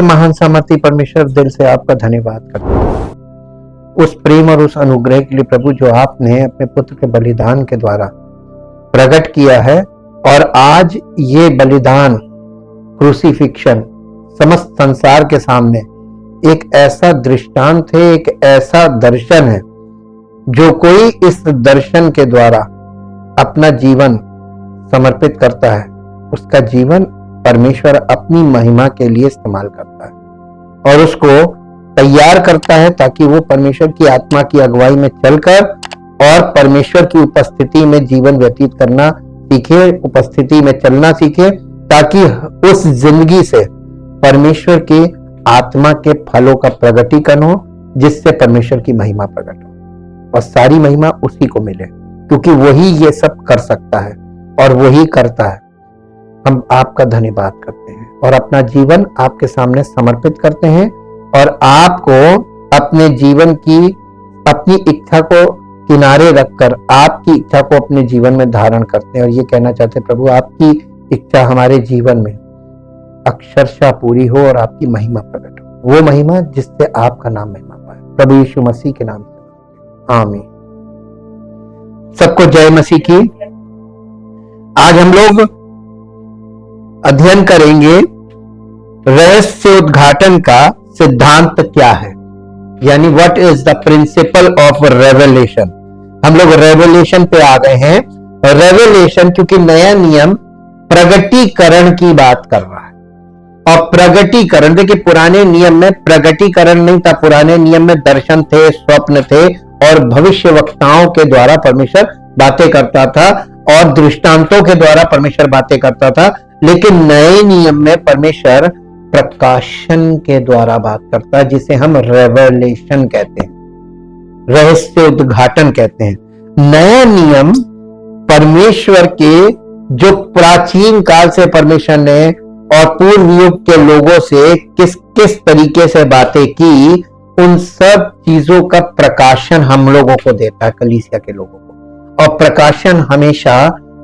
महान सामर्थी परमेश्वर, दिल से आपका धन्यवाद करते हैं उस प्रेम और उस अनुग्रह के लिए प्रभु, जो आपने अपने पुत्र के बलिदान के द्वारा प्रकट किया है। और आज ये बलिदान, क्रूसिफिक्शन, समस्त संसार के सामने एक ऐसा दृष्टांत है, एक ऐसा दर्शन है, जो कोई इस दर्शन के द्वारा अपना जीवन समर्पित करता है, उसका जीवन परमेश्वर अपनी महिमा के लिए इस्तेमाल करता है और उसको तैयार करता है ताकि वो परमेश्वर की आत्मा की अगुवाई में चलकर और परमेश्वर की उपस्थिति में जीवन व्यतीत करना सीखे, उपस्थिति में चलना सीखे, ताकि उस जिंदगी से परमेश्वर की आत्मा के फलों का प्रगटीकरण हो, जिससे परमेश्वर की महिमा प्रकट हो और सारी महिमा उसी को मिले, क्योंकि वही ये सब कर सकता है और वही करता है। हम आपका धन्यवाद करते हैं और अपना जीवन आपके सामने समर्पित करते हैं और आपको अपने जीवन की अपनी इच्छा को किनारे रखकर आपकी इच्छा को अपने जीवन में धारण करते हैं और ये कहना चाहते हैं, प्रभु आपकी इच्छा हमारे जीवन में अक्षरशः पूरी हो और आपकी महिमा प्रकट हो, वो महिमा जिससे आपका नाम महिमा पाए, प्रभु यीशु मसीह के नाम से आमीन। सबको जय मसीह की। आज हम लोग अध्ययन करेंगे रहस्य उद्घाटन का सिद्धांत क्या है, यानी what is the principle of revelation. हम लोग रेवलेशन पे आ गए हैं। रेवलेशन क्योंकि नया नियम प्रगटीकरण की बात कर रहा है और प्रगटीकरण, देखिए पुराने नियम में प्रगटीकरण नहीं था, पुराने नियम में दर्शन थे, स्वप्न थे और भविष्यवक्ताओं के द्वारा परमेश्वर बातें करता था और दृष्टांतों के द्वारा परमेश्वर बातें करता था। लेकिन नए नियम में परमेश्वर प्रकाशन के द्वारा बात करता है, जिसे हम रेवलेशन कहते हैं, रहस्य उद्घाटन कहते हैं। नया नियम परमेश्वर के जो प्राचीन काल से परमेश्वर ने और पूर्व युग के लोगों से किस किस तरीके से बातें की, उन सब चीजों का प्रकाशन हम लोगों को देता है, कलीसिया के लोगों को। और प्रकाशन हमेशा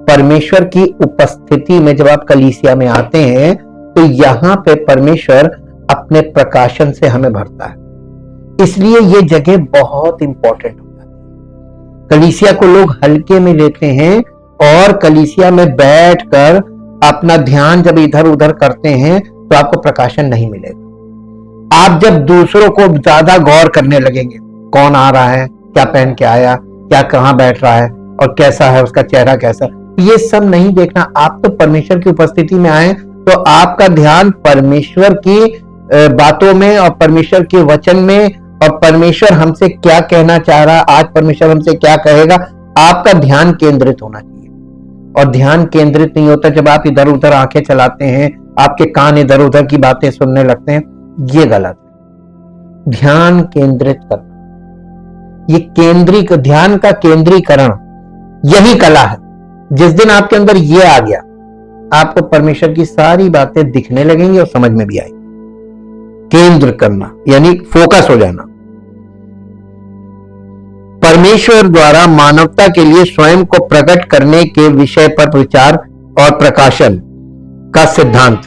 परमेश्वर की उपस्थिति में, जब आप कलीसिया में आते हैं तो यहां पे परमेश्वर अपने प्रकाशन से हमें भरता है। इसलिए ये जगह बहुत इंपॉर्टेंट हो जाती है। कलीसिया को लोग हल्के में लेते हैं और कलीसिया में बैठकर अपना ध्यान जब इधर उधर करते हैं तो आपको प्रकाशन नहीं मिलेगा। आप जब दूसरों को ज्यादा गौर करने लगेंगे, कौन आ रहा है, क्या पहन के आया, क्या कहां बैठ रहा है और कैसा है, उसका चेहरा कैसा, ये सब नहीं देखना। आप तो परमेश्वर की उपस्थिति में आए तो आपका ध्यान परमेश्वर की बातों में और परमेश्वर के वचन में और परमेश्वर हमसे क्या कहना चाह रहा है, आज परमेश्वर हमसे क्या कहेगा, आपका ध्यान केंद्रित होना चाहिए। और ध्यान केंद्रित नहीं होता जब आप इधर उधर आंखें चलाते हैं, आपके कान इधर उधर की बातें सुनने लगते हैं, ये गलत है। ध्यान केंद्रित करना, ये ध्यान का केंद्रीकरण, यही कला है। जिस दिन आपके अंदर ये आ गया, आपको परमेश्वर की सारी बातें दिखने लगेंगी और समझ में भी आएगी। केंद्र करना यानी फोकस हो जाना। परमेश्वर द्वारा मानवता के लिए स्वयं को प्रकट करने के विषय पर विचार और प्रकाशन का सिद्धांत।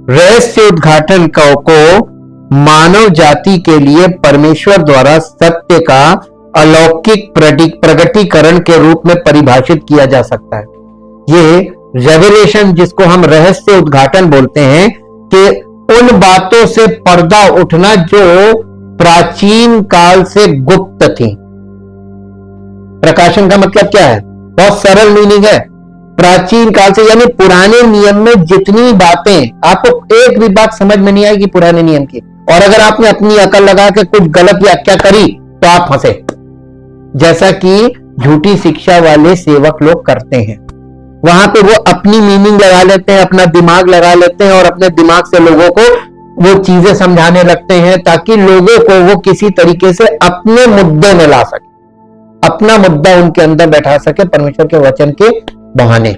रहस्य उद्घाटन को मानव जाति के लिए परमेश्वर द्वारा सत्य का अलौकिक प्रगटीकरण के रूप में परिभाषित किया जा सकता है। ये रेवलेशन, जिसको हम रहस्य उद्घाटन बोलते हैं, कि उन बातों से पर्दा उठना जो प्राचीन काल से गुप्त थी। प्रकाशन का मतलब क्या है? बहुत सरल मीनिंग है। प्राचीन काल से यानी पुराने नियम में जितनी बातें, आपको एक भी बात समझ में नहीं आएगी पुराने नियम की, और अगर आपने अपनी अकल लगा के कुछ गलत व्याख्या करी तो आप फंसे, जैसा कि झूठी शिक्षा वाले सेवक लोग करते हैं। वहां पे वो अपनी मीनिंग लगा लेते हैं, अपना दिमाग लगा लेते हैं और अपने दिमाग से लोगों को वो चीजें समझाने लगते हैं ताकि लोगों को वो किसी तरीके से अपने मुद्दे में ला सके, अपना मुद्दा उनके अंदर बैठा सके परमेश्वर के वचन के बहाने।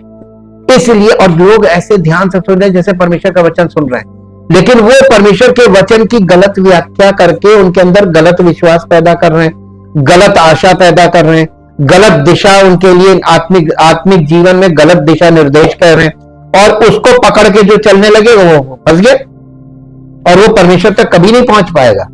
इसलिए और लोग ऐसे ध्यान से सुन रहे हैं जैसे परमेश्वर का वचन सुन रहे हैं, लेकिन वो परमेश्वर के वचन की गलत व्याख्या करके उनके अंदर गलत विश्वास पैदा कर रहे हैं, गलत आशा पैदा कर रहे हैं, गलत दिशा उनके लिए आत्मिक जीवन में गलत दिशा निर्देश कर रहे हैं और उसको पकड़ के जो चलने लगे वो फंस गए और वो परमेश्वर तक कभी नहीं पहुंच पाएगा।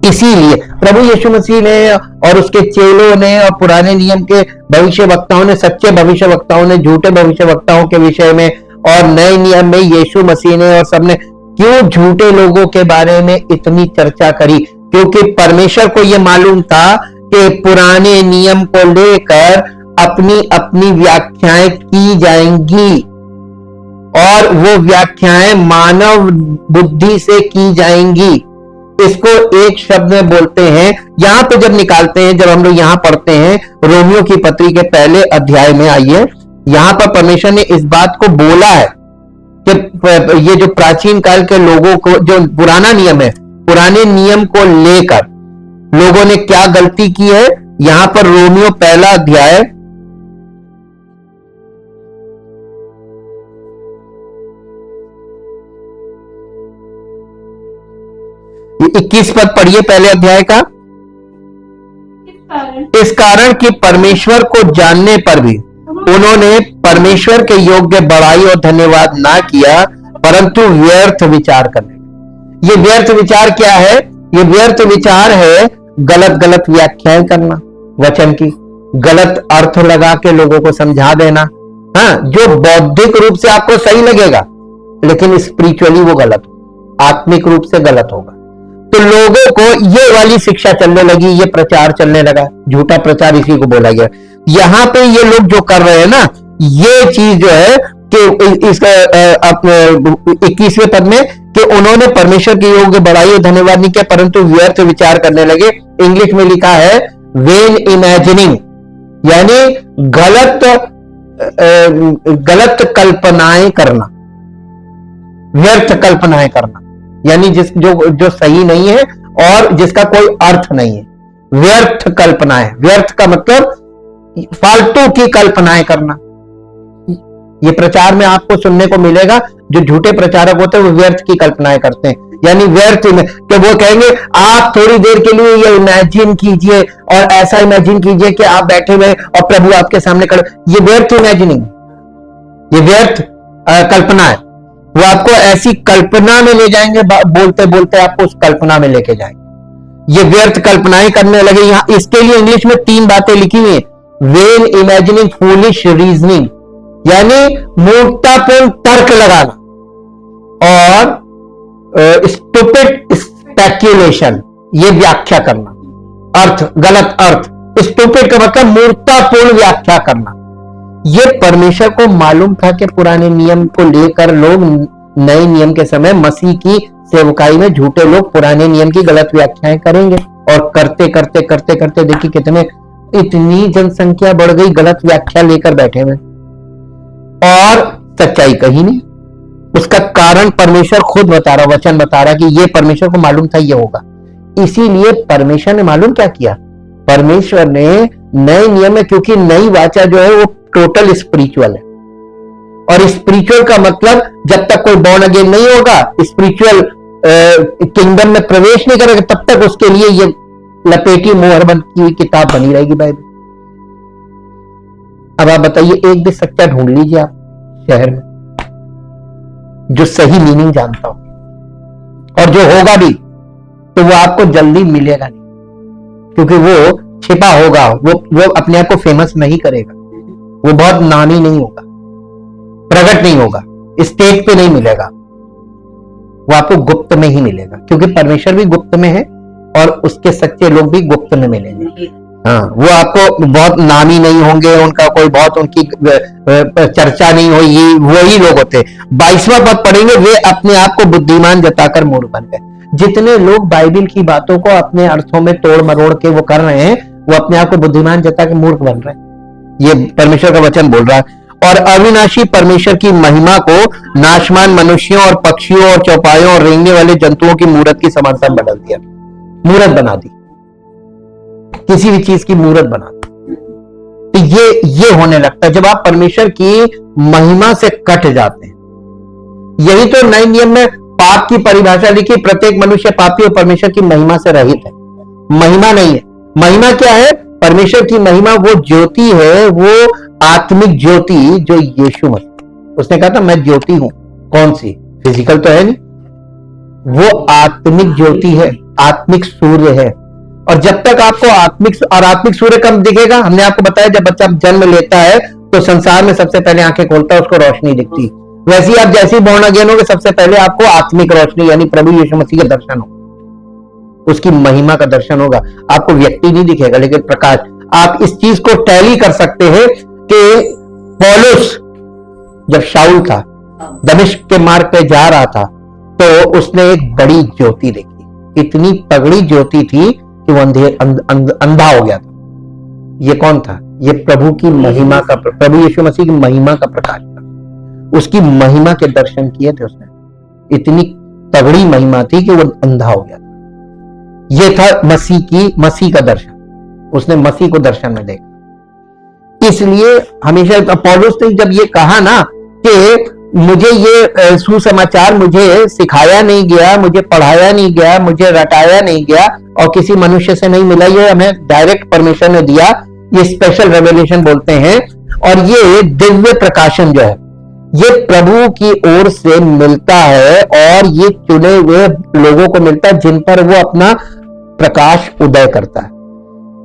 इसीलिए प्रभु यीशु मसीह ने और उसके चेलों ने और पुराने नियम के भविष्य वक्ताओं ने, सच्चे भविष्य वक्ताओं ने झूठे भविष्य वक्ताओं के विषय में, और नए नियम में यीशु मसीह ने और सबने क्यों झूठे लोगों के बारे में इतनी चर्चा करी? क्योंकि परमेश्वर को यह मालूम था कि पुराने नियम को लेकर अपनी अपनी व्याख्याएं की जाएंगी और वो व्याख्याएं मानव बुद्धि से की जाएंगी। इसको एक शब्द में बोलते हैं, यहां पे जब निकालते हैं, जब हम लोग यहां पढ़ते हैं रोमियो की पत्री के पहले अध्याय में, आइए यहां पर परमेश्वर ने इस बात को बोला है कि ये जो प्राचीन काल के लोगों को, जो पुराना नियम है, पुराने नियम को लेकर लोगों ने क्या गलती की है। यहां पर रोमियो पहला अध्याय 21 पद पढ़िए पहले अध्याय का। इस कारण कि परमेश्वर को जानने पर भी उन्होंने परमेश्वर के योग्य बड़ाई और धन्यवाद ना किया, परंतु व्यर्थ विचार करने। ये व्यर्थ विचार क्या है? ये व्यर्थ विचार है गलत गलत व्याख्याएं करना, वचन की गलत अर्थ लगा के लोगों को समझा देना। हाँ, जो बौद्धिक रूप से आपको सही लगेगा लेकिन स्पिरिचुअली वो गलत, आत्मिक रूप से गलत होगा। तो लोगों को ये वाली शिक्षा चलने लगी, ये प्रचार चलने लगा, झूठा प्रचार इसी को बोला गया। यहां पे ये लोग जो कर रहे हैं ना, ये चीज जो है कि इस 21वें पद में कि उन्होंने परमेश्वर के योग्य बड़ाई और धन्यवाद नहीं किया, परंतु व्यर्थ विचार करने लगे। इंग्लिश में लिखा है वेन इमेजिनिंग, यानी गलत कल्पनाएं करना, व्यर्थ कल्पनाएं करना, यानी जो सही नहीं है और जिसका कोई अर्थ नहीं है। व्यर्थ कल्पनाएं, व्यर्थ का मतलब फालतू की कल्पनाएं करना। ये प्रचार में आपको सुनने को मिलेगा, जो झूठे प्रचारक होते हैं वो व्यर्थ की कल्पनाएं करते हैं, यानी व्यर्थ में कि वो कहेंगे आप थोड़ी देर के लिए ये इमेजिन कीजिए और ऐसा इमेजिन कीजिए कि आप बैठे हुए और प्रभु आपके सामने खड़े। ये व्यर्थ इमेजिनिंग, ये व्यर्थ कल्पना है। वो आपको ऐसी कल्पना में ले जाएंगे, बोलते बोलते आपको उस कल्पना में लेके जाएंगे। ये व्यर्थ कल्पनाएं करने लगे। यहां इसके लिए इंग्लिश में 3 बातें लिखी हुई है। वेन इमेजिनिंग, फूलिश रीजनिंग, यानी मूर्खतापूर्ण तर्क लगाना, और स्टूपिड स्पेक्युलेशन, ये व्याख्या करना, अर्थ गलत अर्थ। स्टूपिड का मतलब मूर्खतापूर्ण व्याख्या करना। ये परमेश्वर को मालूम था कि पुराने नियम को लेकर लोग नए नियम के समय मसीह की सेवकाई में झूठे लोग पुराने नियम की गलत व्याख्याएं करेंगे, और करते करते करते करते देखिए कितने, इतनी जनसंख्या बढ़ गई गलत व्याख्या लेकर बैठे हुए, और सच्चाई कहीं नहीं। उसका कारण परमेश्वर खुद बता रहा, वचन बता रहा कि ये परमेश्वर को मालूम था ये होगा। इसीलिए परमेश्वर ने मालूम क्या किया? परमेश्वर ने नए नियम में, क्योंकि नई वाचा जो है वो टोटल स्पिरिचुअल है, और स्पिरिचुअल का मतलब जब तक कोई बॉर्न अगेन नहीं होगा, स्पिरिचुअल किंगडम में प्रवेश नहीं करेगा, तब तक उसके लिए ये लपेटी मोहरबंद की हुई किताब बनी रहेगी बाइबल। अब आप बताइए, एक भी सच्चा ढूंढ लीजिए आप शहर में जो सही मीनिंग जानता हो, और जो होगा भी तो वो आपको जल्दी मिलेगा नहीं, क्योंकि वो छिपा होगा, वो अपने आप को फेमस नहीं करेगा, वो बहुत नामी नहीं होगा, प्रकट नहीं होगा, स्टेज पे नहीं मिलेगा, वो आपको गुप्त में ही मिलेगा, क्योंकि परमेश्वर भी गुप्त में है और उसके सच्चे लोग भी गुप्त में मिलेंगे। हाँ, वो आपको बहुत नामी नहीं होंगे, उनका कोई बहुत उनकी चर्चा नहीं होगी, वही लोग होते। 22वां पद पढ़ेंगे, वे अपने आप को बुद्धिमान जताकर मूर्ख बन गए। जितने लोग बाइबल की बातों को अपने अर्थों में तोड़ मरोड़ के वो कर रहे हैं, वो अपने आप को बुद्धिमान जता के मूर्ख बन रहे हैं। ये परमेश्वर का वचन बोल रहा है। और अविनाशी परमेश्वर की महिमा को नाशमान मनुष्यों और पक्षियों और चौपायों और रेंगने वाले जंतुओं की मूरत की समानता बदल दिया, मूरत बना दी, किसी भी चीज की मूरत बना दी। तो ये होने लगता है जब आप परमेश्वर की महिमा से कट जाते हैं। यही तो नए नियम में पाप की परिभाषा लिखी, प्रत्येक मनुष्य पापी और परमेश्वर की महिमा से रहित है। महिमा नहीं है। महिमा क्या है? परमेश्वर की महिमा वो ज्योति है, वो आत्मिक ज्योति जो यीशु मसीह, उसने कहा था मैं ज्योति हूं। कौन सी? फिजिकल तो है नहीं, वो आत्मिक ज्योति है, आत्मिक सूर्य है। और जब तक आपको आत्मिक सूर्य कब दिखेगा? हमने आपको बताया जब बच्चा जन्म लेता है तो संसार में सबसे पहले आंखें खोलता है, उसको रोशनी दिखती। वैसे ही आप जैसे ही बॉर्न अगेन होगे सबसे पहले आपको आत्मिक रोशनी यानी प्रभु यीशु मसीह का दर्शन होगा, उसकी महिमा का दर्शन होगा। आपको व्यक्ति नहीं दिखेगा लेकिन प्रकाश। आप इस चीज को टैली कर सकते हैं कि पौलुस जब शाऊल था, दमिश्क के मार्ग पे जा रहा था, तो उसने एक बड़ी ज्योति देखी। इतनी तगड़ी ज्योति थी कि वो अंधा हो गया था। ये कौन था? ये प्रभु की महिमा का, प्रभु यीशु मसीह की महिमा का प्रकाश था। उसकी महिमा के दर्शन किए थे उसने। इतनी तगड़ी महिमा थी कि वो अंधा हो गया था। ये था मसीह का दर्शन। उसने मसीह को दर्शन में देखा। इसलिए हमेशा पौलुस ने जब ये कहा ना कि मुझे ये सुसमाचार मुझे सिखाया नहीं गया, मुझे पढ़ाया नहीं गया, मुझे रटाया नहीं गया और किसी मनुष्य से नहीं मिला, ये हमें डायरेक्ट परमेश्वर ने दिया। ये स्पेशल रेवलेशन बोलते हैं। और ये दिव्य प्रकाशन जो है ये प्रभु की ओर से मिलता है और ये चुने हुए लोगों को मिलता है जिन पर वो अपना प्रकाश उदय करता है।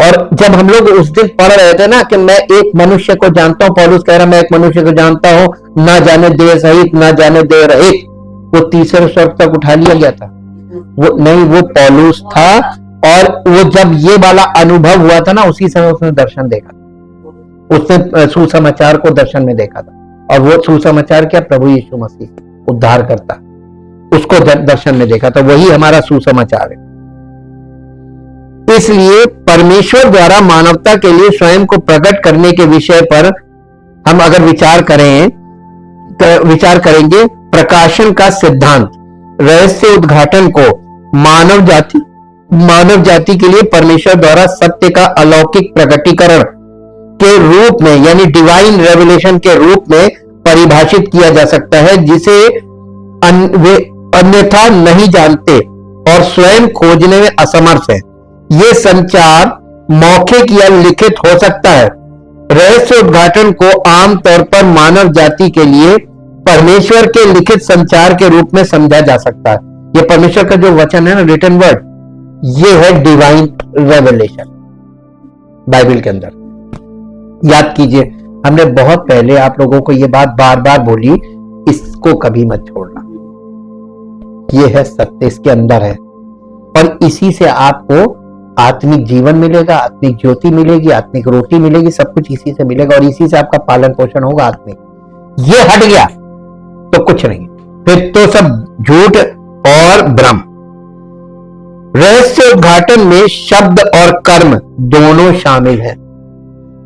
और जब हम लोग उस दिन पढ़ रहे थे ना कि मैं एक मनुष्य को जानता हूं, पौलुस कह रहा मैं एक मनुष्य को जानता हूं, ना जाने देह सहित ना जाने देह रहित, वो तीसरे स्वर्ग तक उठा लिया गया था। वो नहीं, वो पौलुस था। और वो जब ये वाला अनुभव हुआ था ना, उसी समय उसने दर्शन देखा। उसने सुसमाचार को दर्शन में देखा था। और वो सुसमाचार क्या? प्रभु यीशु मसीह उद्धार करता, उसको दर्शन में देखा था। वही हमारा सुसमाचार है। इसलिए परमेश्वर द्वारा मानवता के लिए स्वयं को प्रकट करने के विषय पर हम अगर विचार करेंगे, प्रकाशन का सिद्धांत, रहस्य उद्घाटन को मानव जाति के लिए परमेश्वर द्वारा सत्य का अलौकिक प्रकटीकरण के रूप में यानी डिवाइन रेवलेशन के रूप में परिभाषित किया जा सकता है, जिसे वे अन्यथा नहीं जानते और स्वयं खोजने में असमर्थ है। ये संचार मौखिक या लिखित हो सकता है। रहस्य उद्घाटन को आमतौर पर मानव जाति के लिए परमेश्वर के लिखित संचार के रूप में समझा जा सकता है। ये परमेश्वर का जो वचन है ना, रिटन वर्ड, ये है डिवाइन रेवलेशन बाइबल के अंदर। याद कीजिए, हमने बहुत पहले आप लोगों को ये बात बार बार बोली, इसको कभी मत छोड़ना। ये है सत्य, इसके अंदर है। और इसी से आपको आत्मिक जीवन मिलेगा, आत्मिक ज्योति मिलेगी, आत्मिक रोटी मिलेगी, सब कुछ इसी से मिलेगा और इसी से आपका पालन पोषण होगा आत्मिक। ये हट गया तो कुछ नहीं, फिर तो सब झूठ और भ्रम। रहस्य उद्घाटन में शब्द और कर्म दोनों शामिल है।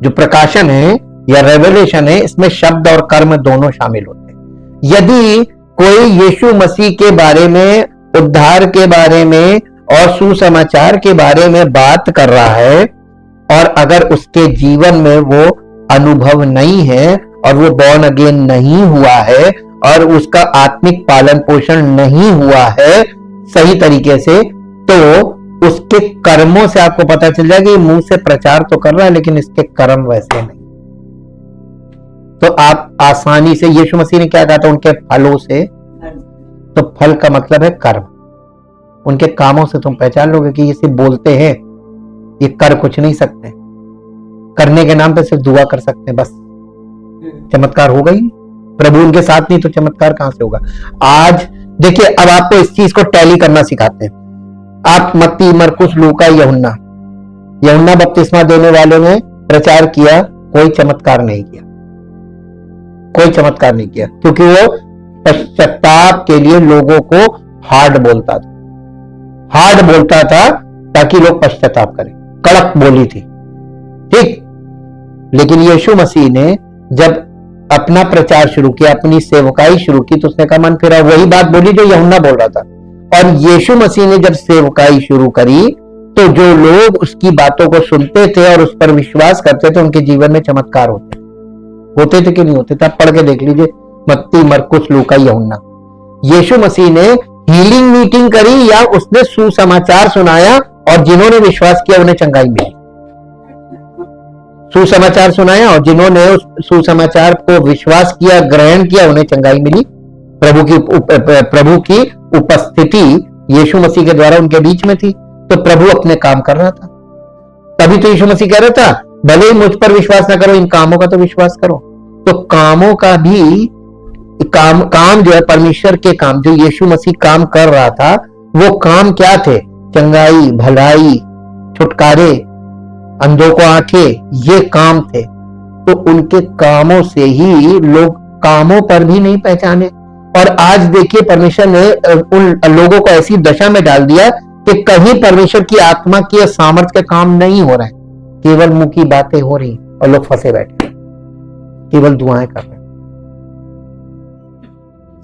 जो प्रकाशन है या रेवलेशन है, इसमें शब्द और कर्म दोनों शामिल होते हैं। यदि कोई यीशु मसीह के बारे में, उद्धार के बारे में और सुसमाचार के बारे में बात कर रहा है और अगर उसके जीवन में वो अनुभव नहीं है और वो बॉर्न अगेन नहीं हुआ है और उसका आत्मिक पालन पोषण नहीं हुआ है सही तरीके से, तो उसके कर्मों से आपको पता चल जाएगा कि मुंह से प्रचार तो कर रहा है लेकिन इसके कर्म वैसे नहीं। तो आप आसानी से, यीशु मसीह ने क्या कहा था? उनके फलों से। तो फल का मतलब है कर्म। उनके कामों से तुम पहचान लोगे कि ये सिर्फ बोलते हैं, ये कर कुछ नहीं सकते। करने के नाम पे सिर्फ दुआ कर सकते हैं, बस। चमत्कार होगा ही नहीं। प्रभु उनके साथ नहीं तो चमत्कार कहां से होगा? आज देखिए, अब आपको इस चीज को टैली करना सिखाते हैं। आप मत्ती, मरकुस, लूका, यूहन्ना बपतिस्मा देने वालों ने प्रचार किया, कोई चमत्कार नहीं किया, कोई चमत्कार नहीं किया, क्योंकि वो पश्चाताप के लिए लोगों को हार्ड बोलता था ताकि लोग पश्चाताप करें। कड़क बोली थी, ठीक। लेकिन यीशु मसीह ने जब अपना प्रचार शुरू किया, अपनी सेवकाई शुरू की, तो उसने कहा मन फिरा, वही बात बोली जो यूहन्ना बोल रहा था। और यीशु मसीह ने जब सेवकाई शुरू करी तो जो लोग उसकी बातों को सुनते थे और उस पर विश्वास करते थे, उनके जीवन में चमत्कार होते थे कि नहीं होते थे? आप पढ़ के देख लीजिए, मत्ती, मरकुस, लूका, यूहन्ना। यीशु मसीह ने हीलिंग मीटिंग करी या उसने सुसमाचार सुनाया और जिन्होंने विश्वास किया उन्हें चंगाई मिली। सुसमाचार सुनाया और जिन्होंने उस सुसमाचार को विश्वास किया, ग्रहण किया, उन्हें चंगाई मिली, प्रभु की उपस्थिति यीशु मसीह के द्वारा उनके बीच में थी, तो प्रभु अपने काम कर रहा था। तभी तो यीशु मसीह कह रहा था, भले ही मुझ पर विश्वास ना करो, इन कामों का तो विश्वास करो। तो कामों का भी काम जो है, परमेश्वर के काम जो यीशु मसीह काम कर रहा था, वो काम क्या थे? चंगाई, भलाई, छुटकारे, अंधों को आंखें, ये काम थे। तो उनके कामों से ही लोग कामों पर भी नहीं पहचाने। और आज देखिए, परमेश्वर ने उन लोगों को ऐसी दशा में डाल दिया कि कहीं परमेश्वर की आत्मा की सामर्थ्य के काम नहीं हो रहे, केवल मुंह की बातें हो रही और लोग फंसे बैठे, केवल दुआएं कर रहे।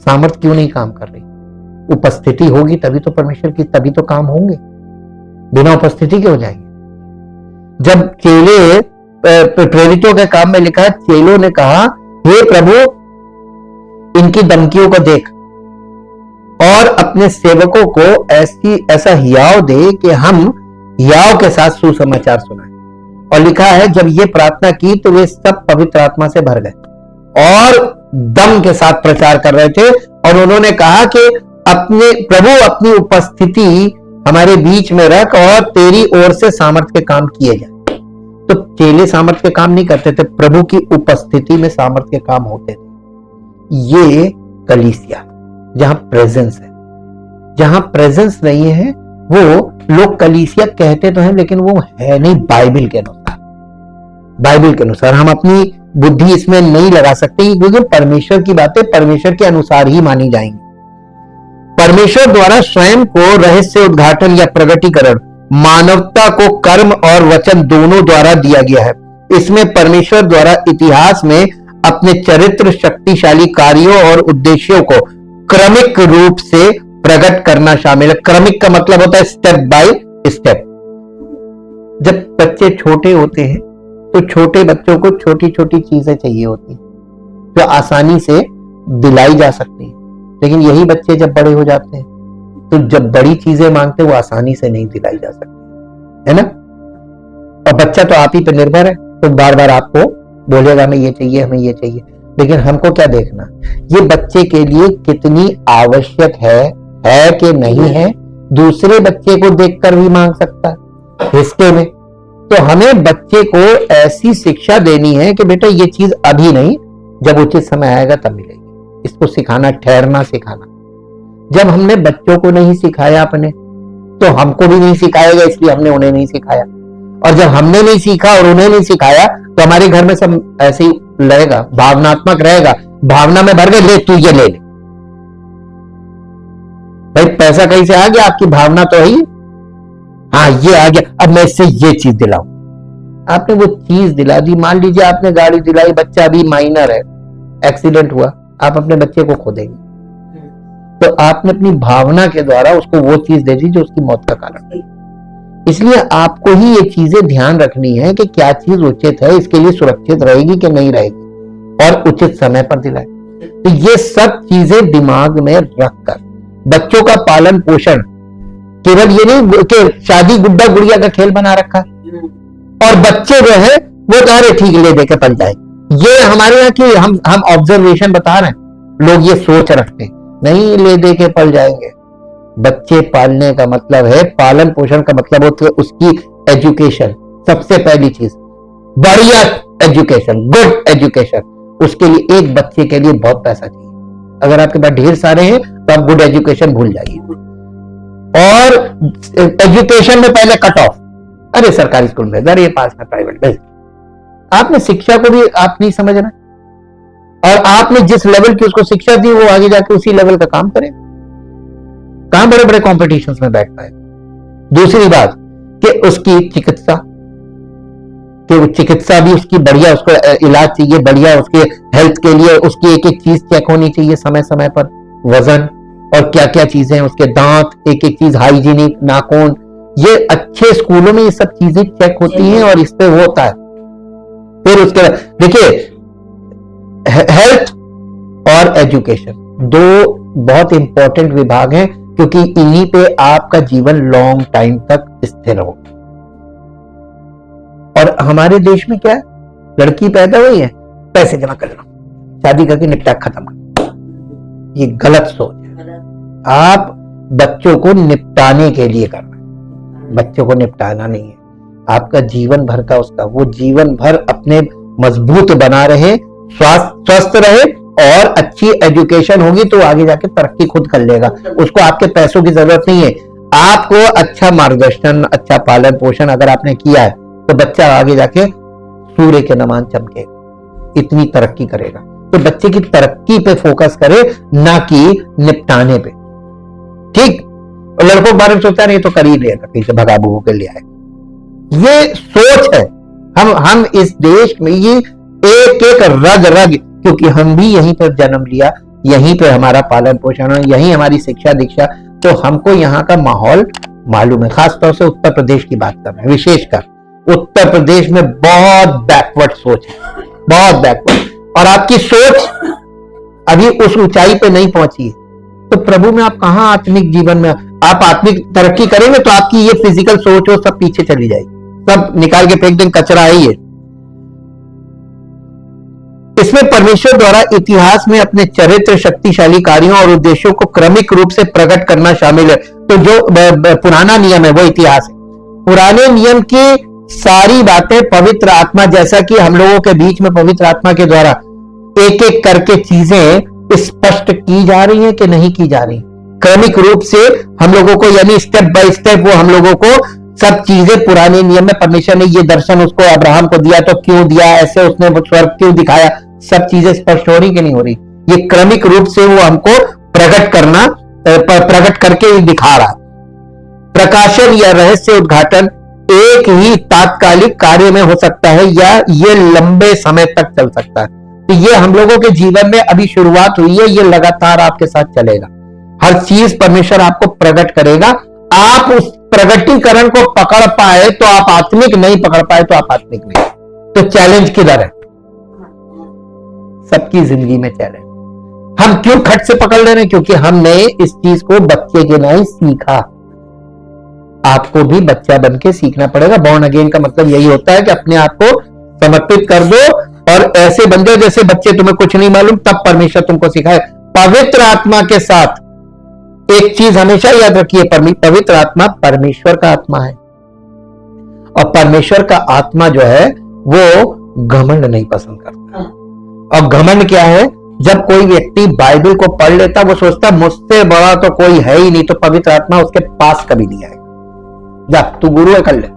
सामर्थ्य क्यों नहीं काम कर रही? उपस्थिति होगी तभी तो परमेश्वर की, तभी तो काम होंगे। बिना उपस्थिति के हो जाएंगे। जब चेले, प्रेरितों के काम में लिखा है, चेलों ने कहा, हे प्रभु, इनकी धमकियों को देख और अपने सेवकों को ऐसा हियाव दे कि हम हियाव के साथ सुसमाचार सुनाएं। और लिखा है, जब ये प्रार्थना की तो वे सब पवित्र आत्मा से भर गए और दम के साथ प्रचार कर रहे थे। और उन्होंने कहा कि अपनी उपस्थिति हमारे बीच में रख और तेरी ओर से सामर्थ्य के काम किए जाए। तो चेले सामर्थ्य के काम नहीं करते थे, प्रभु की उपस्थिति में सामर्थ्य के काम होते थे। ये कलीसिया जहां प्रेजेंस है, जहां प्रेजेंस नहीं है, वो लोग कलीसिया कहते तो हैं, लेकिन वो है नहीं बाइबल के अनुसार। बाइबल के अनुसार हम अपनी बुद्धि इसमें नहीं लगा सकते, क्योंकि परमेश्वर की बातें परमेश्वर के अनुसार ही मानी जाएंगी। परमेश्वर द्वारा स्वयं को रहस्य उद्घाटन या प्रगटीकरण मानवता को कर्म और वचन दोनों द्वारा दिया गया है। इसमें परमेश्वर द्वारा इतिहास में अपने चरित्र, शक्तिशाली कार्यों और उद्देश्यों को क्रमिक रूप से प्रकट करना शामिल है। क्रमिक का मतलब होता है स्टेप बाय स्टेप। जब बच्चे छोटे होते हैं तो छोटे बच्चों को छोटी छोटी चीजें चाहिए होती जो आसानी से दिलाई जा सकती है, लेकिन यही बच्चे जब बड़े हो जाते हैं तो जब बड़ी चीजें मांगते हैं वो आसानी से नहीं दिलाई जा सकती, है ना। और बच्चा तो आप ही पे निर्भर है, तो बार बार आपको बोलेगा हमें ये चाहिए, हमें ये चाहिए। लेकिन हमको क्या देखना, ये बच्चे के लिए कितनी आवश्यक है कि नहीं है। दूसरे बच्चे को देखकर भी मांग सकता है हिस्से में। तो हमें बच्चे को ऐसी शिक्षा देनी है कि बेटा ये चीज अभी नहीं, जब उचित समय आएगा तब मिलेगी। इसको सिखाना, ठहरना सिखाना। जब हमने बच्चों को नहीं सिखाया अपने, तो हमको भी नहीं सिखाएगा, इसलिए हमने उन्हें नहीं सिखाया। और जब हमने नहीं सीखा और उन्हें नहीं सिखाया तो हमारे घर में सब ऐसे ही रहेगा, भावनात्मक रहेगा। भावना में भर गए, ले तू ये ले ले। भाई पैसा कहीं से आ गया? आपकी भावना तो है, हाँ ये आ गया, अब मैं इससे ये चीज दिलाऊं। आपने वो चीज दिला दी। मान लीजिए आपने गाड़ी दिलाई, बच्चा अभी माइनर है, एक्सीडेंट हुआ, आप अपने बच्चे को खो देंगे। तो आपने अपनी भावना के द्वारा उसको वो चीज दे दी जो उसकी मौत का कारण है। इसलिए आपको ही ये चीजें ध्यान रखनी है कि क्या चीज उचित है, इसके लिए सुरक्षित रहेगी कि नहीं रहेगी, और उचित समय पर दिलाए। तो ये सब चीजें दिमाग में रखकर बच्चों का पालन पोषण, केवल ये नहीं कि शादी गुड्डा गुड़िया का खेल बना रखा और बच्चे जो है वो तारे ठीक ले दे के पल जाए। ये हमारे यहाँ की हम ऑब्जर्वेशन बता रहे हैं। लोग ये सोच रखते हैं नहीं ले दे के पल जाएंगे। बच्चे पालने का मतलब है, पालन पोषण का मतलब होता है उसकी एजुकेशन। सबसे पहली चीज बढ़िया एजुकेशन, गुड एजुकेशन। उसके लिए एक बच्चे के लिए बहुत पैसा चाहिए। अगर आपके पास ढेर सारे हैं तो आप गुड एजुकेशन भूल जाइए। और एजुकेशन में पहले कट ऑफ, अरे सरकारी स्कूल में, अरे ये पास है प्राइवेट में। आपने शिक्षा को भी आप नहीं समझना, और आपने जिस लेवल की उसको शिक्षा दी वो आगे जाके उसी लेवल का काम करे। कहां बड़े बड़े कॉम्पिटिशंस में बैठ पाए। दूसरी बात कि उसकी चिकित्सा, कि वो चिकित्सा भी उसकी बढ़िया, उसको इलाज चाहिए बढ़िया, उसके हेल्थ के लिए उसकी एक एक चीज चेक होनी चाहिए समय समय पर। वजन और क्या क्या चीजें, उसके दांत, एक एक चीज हाइजीनिक, नाखून, ये अच्छे स्कूलों में ये सब चीजें चेक होती हैं और इस पे वो होता है। फिर उसके बाद देखिए, हेल्थ और एजुकेशन दो बहुत इंपॉर्टेंट विभाग हैं, क्योंकि इन्हीं पे आपका जीवन लॉन्ग टाइम तक स्थिर हो। और हमारे देश में क्या है, लड़की पैदा हुई है, पैसे जमा कर लो, शादी करके निपटा खत्म। ये गलत सोच है। आप बच्चों को निपटाने के लिए करना है, बच्चों को निपटाना नहीं है। आपका जीवन भर का उसका वो जीवन भर अपने मजबूत बना रहे, स्वस्थ रहे और अच्छी एजुकेशन होगी तो आगे जाके तरक्की खुद कर लेगा। उसको आपके पैसों की जरूरत नहीं है। आपको अच्छा मार्गदर्शन, अच्छा पालन पोषण अगर आपने किया है तो बच्चा आगे जाके सूर्य के समान चमकेगा, इतनी तरक्की करेगा। तो बच्चे की तरक्की पे फोकस करे, ना कि निपटाने पे। ठीक। और लड़कों के बारे में सोचता नहीं तो कर ही लेगा, कहीं से भगा भूगो के लिए आए। ये सोच है। हम इस देश में ये एक एक रग रग, क्योंकि हम भी यहीं पर जन्म लिया, यहीं पे हमारा पालन पोषण, यहीं हमारी शिक्षा दीक्षा, तो हमको यहाँ का माहौल मालूम है। खासतौर से उत्तर प्रदेश की बात कर रहे हैं, विशेषकर उत्तर प्रदेश में बहुत बैकवर्ड सोच है, बहुत बैकवर्ड। और आपकी सोच अभी उस ऊंचाई पे नहीं पहुंची है, तो प्रभु में आप कहां आत्मिक जीवन में आप आत्मिक तरक्की करेंगे, तो आपकी ये फिजिकल सोच हो सब पीछे चली जाएगी, सब निकाल के फेंक देंगे, कचरा है ये। इसमें परमेश्वर द्वारा इतिहास में अपने चरित्र, शक्तिशाली कार्यों और उद्देश्यों को क्रमिक रूप से प्रकट करना शामिल है। तो जो पुराना नियम है वो इतिहास है। पुराने नियम की सारी बातें पवित्र आत्मा, जैसा कि हम लोगों के बीच में पवित्र आत्मा के द्वारा एक एक करके चीजें स्पष्ट की जा रही हैं कि नहीं की जा रही, क्रमिक रूप से हम लोगों को, यानी स्टेप बाय स्टेप वो हम लोगों को सब चीजें पुराने नियम में परमेश्वर ने ये दर्शन उसको अब्राहम को दिया तो क्यों दिया, ऐसे उसने स्वर्ग क्यों दिखाया, सब चीजें स्पष्ट हो रही कि नहीं हो रही। ये क्रमिक रूप से वो हमको प्रकट करके दिखा रहा। प्रकाशन या रहस्य उद्घाटन एक ही तात्कालिक कार्य में हो सकता है या ये लंबे समय तक चल सकता है। तो ये हम लोगों के जीवन में अभी शुरुआत हुई है, ये लगातार आपके साथ चलेगा। हर चीज परमेश्वर आपको प्रकट करेगा। आप उस प्रगटीकरण को पकड़ पाए तो आप आत्मिक, नहीं पकड़ पाए तो आप आत्मिक नहीं। तो चैलेंज किधर है? सबकी जिंदगी में चैलेंज। हम क्यों खट से पकड़ ले रहे हैं? क्योंकि हमने इस चीज को बच्चे के नहीं सीखा। आपको भी बच्चा बन के सीखना पड़ेगा। बॉर्न अगेन का मतलब यही होता है कि अपने आप को समर्पित कर दो और ऐसे बन जाओ जैसे बच्चे, तुम्हें कुछ नहीं मालूम, तब परमेश्वर तुमको सिखाए। पवित्र आत्मा के साथ एक चीज हमेशा याद रखिए, पवित्र आत्मा परमेश्वर का आत्मा है और परमेश्वर का आत्मा जो है वो घमंड नहीं पसंद करता। और घमंड क्या है? जब कोई व्यक्ति बाइबल को पढ़ लेता, वो सोचता मुझसे बड़ा तो कोई है ही नहीं, तो पवित्र आत्मा उसके पास कभी नहीं आएगा। जा तू गुरु है, कर ले।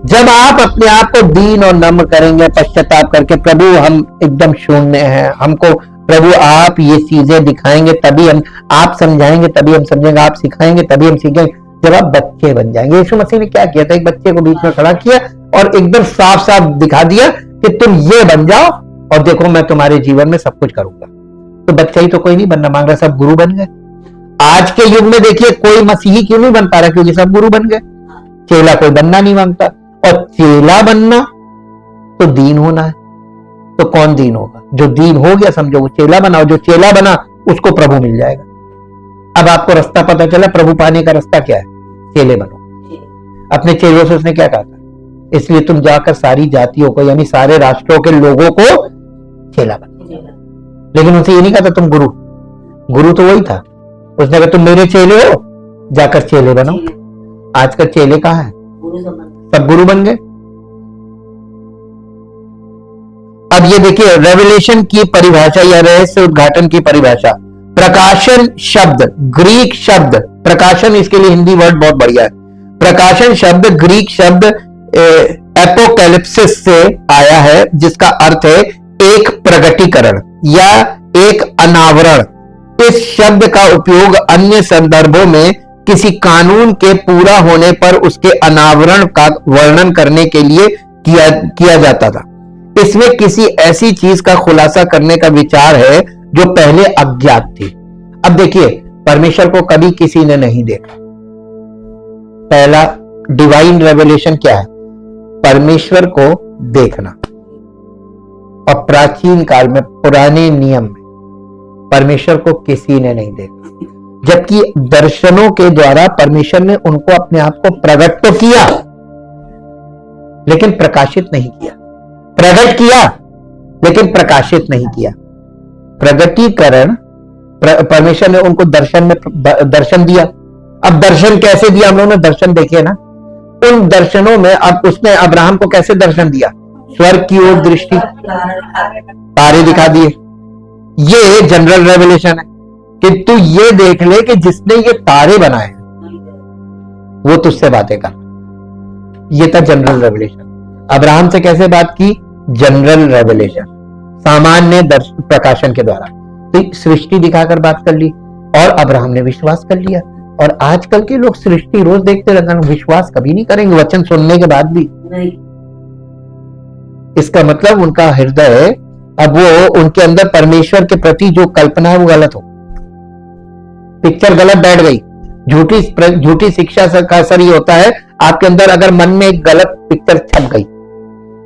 जब आप अपने आप को दीन और नम्र करेंगे, पश्चाताप करके, प्रभु हम एकदम शून्य हैं, हमको प्रभु आप ये चीजें दिखाएंगे तभी हम, आप समझाएंगे तभी हम समझेंगे, आप सिखाएंगे तभी हम सीखेंगे। जब आप बच्चे बन जाएंगे। यीशु मसीह ने क्या किया था? एक बच्चे को बीच में खड़ा किया और एकदम साफ साफ दिखा दिया कि तुम ये बन जाओ और देखो मैं तुम्हारे जीवन में सब कुछ करूंगा। तो बच्चा ही तो कोई नहीं बनना मांग रहा, सब गुरु बन गए। आज के युग में देखिए कोई मसीही क्यों नहीं बन पा रहा? क्योंकि सब गुरु बन गए। चेला कोई बनना नहीं मांगता, और चेला बनना तो दीन होना है। तो कौन दीन होगा? जो दीन हो गया समझो वो चेला बना, जो चेला बना उसको प्रभु मिल जाएगा। अब आपको रास्ता पता चला, प्रभु पाने का रास्ता क्या है? चेले बनो। अपने चेलों से उसने क्या कहा था? इसलिए तुम जाकर सारी जातियों को, यानी सारे राष्ट्रों के लोगों को चेला बनो। लेकिन उनसे ये नहीं कहा था तुम गुरु। गुरु तो वही था, उसने कहा तुम मेरे चेले हो, जाकर चेले बनो। आजकल चेले कहां है? सब गुरु बन गए। अब ये देखिए रेवलेशन की परिभाषा या रहस्य उद्घाटन की परिभाषा। प्रकाशन शब्द, ग्रीक शब्द प्रकाशन, इसके लिए हिंदी वर्ड बहुत बढ़िया है। प्रकाशन शब्द ग्रीक शब्द एपोकैलिप्सिस से आया है, जिसका अर्थ है एक प्रगटीकरण या एक अनावरण। इस शब्द का उपयोग अन्य संदर्भों में किसी कानून के पूरा होने पर उसके अनावरण का वर्णन करने के लिए किया जाता था। इसमें किसी ऐसी चीज का खुलासा करने का विचार है जो पहले अज्ञात थी। अब देखिए परमेश्वर को कभी किसी ने नहीं देखा। पहला डिवाइन रेवलेशन क्या है? परमेश्वर को देखना। और प्राचीन काल में, पुराने नियम में परमेश्वर को किसी ने नहीं देखा, जबकि दर्शनों के द्वारा परमेश्वर ने उनको अपने आप को प्रकट तो किया लेकिन प्रकाशित नहीं किया। प्रकट किया लेकिन प्रकाशित नहीं किया। प्रगटीकरण परमेश्वर ने उनको दर्शन में दर्शन दिया। अब दर्शन कैसे दिया, हम लोगों ने दर्शन देखे ना, उन दर्शनों में अब उसने अब्राहम को कैसे दर्शन दिया, स्वर्ग की ओर दृष्टि, तारे दिखा दिए। ये जनरल रेवलेशन है कि तू ये देख ले कि जिसने ये तारे बनाए वो तुझसे बातें कर। ये था जनरल रेवलेशन। अब्राहम से कैसे बात की, जनरल रेवलेशन, सामान्य प्रकाशन के द्वारा। तो सृष्टि दिखाकर बात कर ली और अब्राहम ने विश्वास कर लिया। और आजकल के लोग सृष्टि रोज देखते रहते हैं, विश्वास कभी नहीं करेंगे वचन सुनने के बाद भी नहीं। इसका मतलब उनका हृदय, अब वो उनके अंदर परमेश्वर के प्रति जो कल्पना है वो गलत हो, पिक्चर गलत बैठ गई। झूठी शिक्षा का असर ये होता है, आपके अंदर अगर मन में एक गलत पिक्चर छप गई,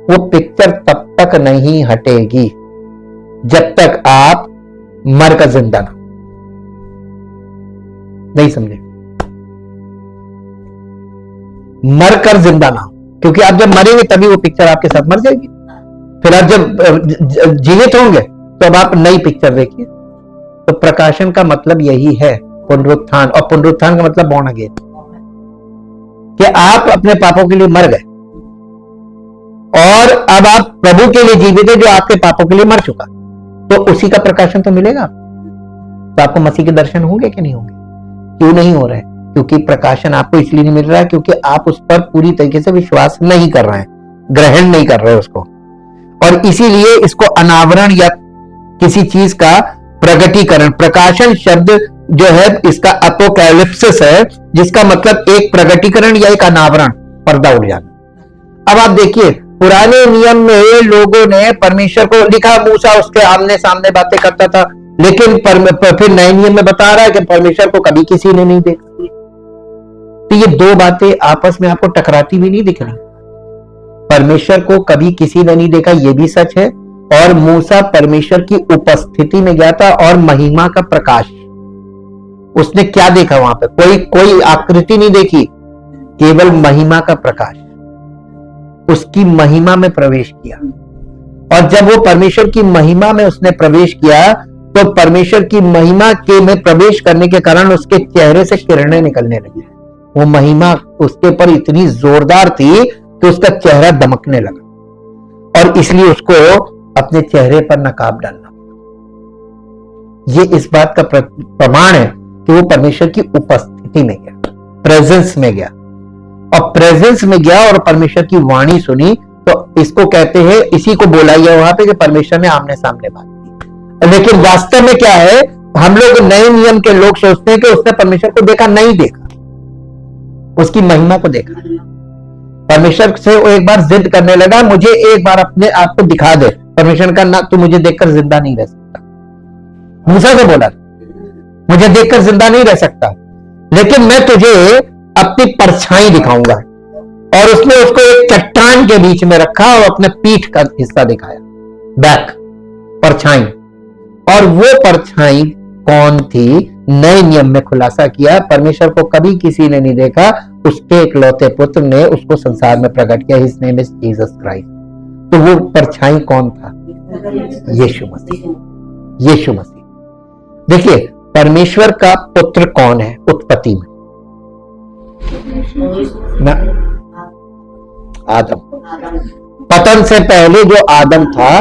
वो पिक्चर तब तक नहीं हटेगी जब तक आप मर कर जिंदा ना। नहीं समझे, मर कर जिंदा ना, क्योंकि आप जब मरेंगे तभी वो पिक्चर आपके साथ मर जाएगी। फिर आप जब जीवित होंगे तो अब आप नई पिक्चर देखिए। तो प्रकाशन का मतलब यही है, पुनरुत्थान। और पुनरुत्थान का मतलब बॉर्न अगेन, कि आप अपने पापों के लिए मर गए और अब आप प्रभु के लिए जीवित है जो आपके पापों के लिए मर चुका। तो उसी का प्रकाशन तो मिलेगा। तो आपको मसीह के दर्शन होंगे कि नहीं होंगे? क्यों नहीं हो रहे? क्योंकि प्रकाशन आपको इसलिए नहीं मिल रहा है क्योंकि आप उस पर पूरी तरीके से विश्वास नहीं कर रहे हैं, ग्रहण नहीं कर रहे उसको। और इसीलिए इसको अनावरण या किसी चीज का प्रगटीकरण, प्रकाशन शब्द जो है इसका अपोकैलिप्सिस है, जिसका मतलब एक प्रगटीकरण या एक अनावरण, पर्दा उड़ जाना। अब आप देखिए, पुराने नियम में लोगों ने परमेश्वर को लिखा, मूसा उसके आमने सामने बातें करता था, लेकिन फिर नए नियम में बता रहा है कि परमेश्वर को कभी किसी ने नहीं देखा। तो ये दो बातें आपस में आपको टकराती भी नहीं दिख रही। परमेश्वर को कभी किसी ने नहीं देखा, ये भी सच है, और मूसा परमेश्वर की उपस्थिति में गया था और महिमा का प्रकाश। उसने क्या देखा वहां पे? कोई आकृति नहीं देखी, केवल महिमा का प्रकाश। उसकी महिमा में प्रवेश किया, और जब वो परमेश्वर की महिमा में उसने प्रवेश किया तो परमेश्वर की महिमा के में प्रवेश करने के कारण उसके चेहरे से किरणें निकलने लगी। वो महिमा उसके ऊपर इतनी जोरदार थी कि उसका चेहरा दमकने लगा, और इसलिए उसको अपने चेहरे पर नकाब डालना। ये इस बात का प्रमाण है कि वो परमेश्वर की उपस्थिति में गया, प्रेजेंस में गया, और प्रेजेंस में गया और परमेश्वर की वाणी सुनी। तो इसको कहते हैं, इसी को बोला गया वहां पे कि परमेश्वर ने आमने सामने बात की। लेकिन वास्तव में क्या है, हम लोग नए नियम के लोग सोचते हैं कि उसने परमेश्वर को देखा, नहीं देखा, उसकी महिमा को देखा। परमेश्वर से वो एक बार जिद करने लगा, मुझे एक बार अपने आप को दिखा दे। परमेश्वर का ना, तू मुझे देखकर जिंदा नहीं रह सकता। मूसा को बोला, मुझे देखकर जिंदा नहीं रह सकता, लेकिन मैं तुझे अपनी परछाई दिखाऊंगा। और उसने उसको एक चट्टान के बीच में रखा और अपने पीठ का हिस्सा दिखाया, बैक, परछाई। और वो परछाई कौन थी? नए नियम में खुलासा किया, परमेश्वर को कभी किसी ने नहीं देखा, उसके इकलौते पुत्र ने उसको संसार में प्रकट किया। His name is Jesus Christ. तो वो परछाई कौन था? यीशु मसीह। यीशु मसीह। देखिए, परमेश्वर का पुत्र कौन है उत्पत्ति में? आदम। पतन से पहले जो आदम था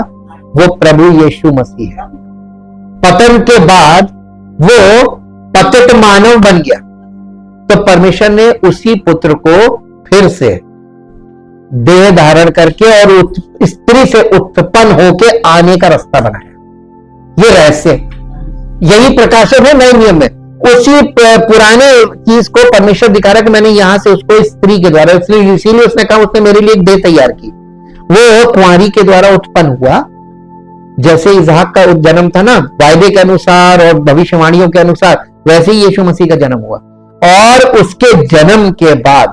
वो प्रभु यीशु मसीह है। पतन के बाद वो पतित मानव बन गया, तो परमेश्वर ने उसी पुत्र को फिर से देह धारण करके और स्त्री से उत्पन्न होके आने का रास्ता बनाया। ये रहस्य, यही प्रकाशन है नए नियम में। उसी पुराने चीज को परमेश्वर दिखा रहा है कि मैंने यहां से उसको स्त्री के द्वारा, इसीलिए उसने कहा, उसने मेरे लिए एक देह तैयार की। वो कुंवारी के द्वारा उत्पन्न हुआ, जैसे इजहाक का जन्म था ना वायदे के अनुसार और भविष्यवाणियों के अनुसार, वैसे ही यीशु मसीह का जन्म हुआ। और उसके जन्म के बाद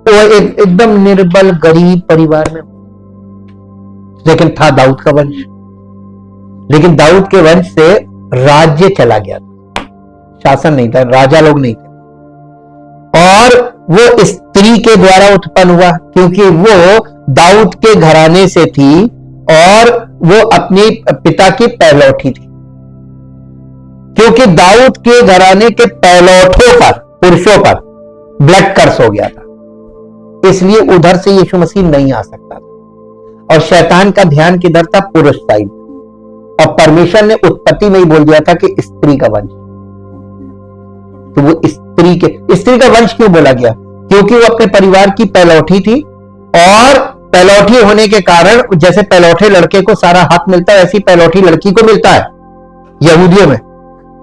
वो एकदम निर्बल गरीब परिवार में, लेकिन था दाऊद का वंश। लेकिन दाऊद के वंश से राज्य चला गया था, शासन नहीं था, राजा लोग नहीं थे। और वो स्त्री के द्वारा उत्पन्न हुआ क्योंकि वो दाऊद के घराने से थी, और वो अपने पिता की पहलौठी थी। क्योंकि दाऊद के घराने के पहलौठों पर, पुरुषों पर ब्लड कर्स हो गया था, इसलिए उधर से यीशु मसीह नहीं आ सकता था। और शैतान का ध्यान किधर था? पुरुष साइड। और परमेश्वर ने उत्पत्ति में ही बोल दिया था कि स्त्री का वंश, तो वो स्त्री का वंश क्यों बोला गया? क्योंकि वो अपने परिवार की पहलौठी थी, और पहलौठी होने के कारण जैसे पहलौठे लड़के को सारा हक मिलता है, ऐसी पहलौठी लड़की को मिलता है यहूदियों में,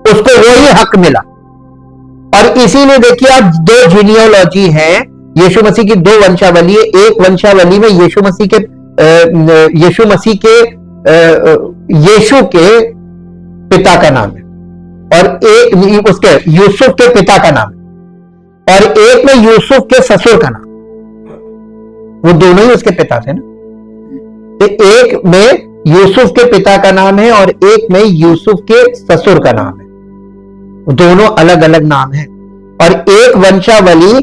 उसको वही हक मिला। और इसीलिए देखिए आप, दो जीनियोलॉजी है यीशु मसीह की, दो वंशावली है। एक वंशावली में यीशु मसीह के पिता का नाम है, और एक उसके यूसुफ के पिता का नाम है, और एक में यूसुफ के ससुर का नाम। वो दोनों ही उसके पिता थे ना। तो एक में यूसुफ के पिता का नाम है और एक में यूसुफ के ससुर का नाम है। दोनों अलग अलग नाम है। और एक वंशावली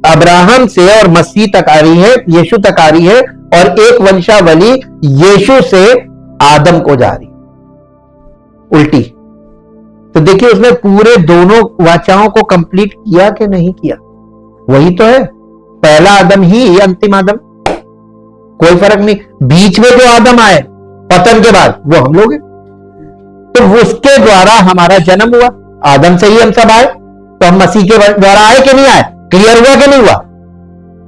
अब्राहम से और मसीह तक आ रही है, यीशु तक आ रही है, और एक वंशावली यीशु से आदम को जा रही, उल्टी। तो देखिए उसने पूरे दोनों वाचाओं को कंप्लीट किया कि नहीं किया? वही तो है, पहला आदम ही अंतिम आदम, कोई फर्क नहीं। बीच में जो आदम आए पतन के बाद, वो हम लोग हैं। तो उसके द्वारा हमारा जन्म हुआ, आदम से ही हम सब आए। तो हम मसीह के द्वारा आए कि नहीं आए? क्लियर हुआ कि नहीं हुआ?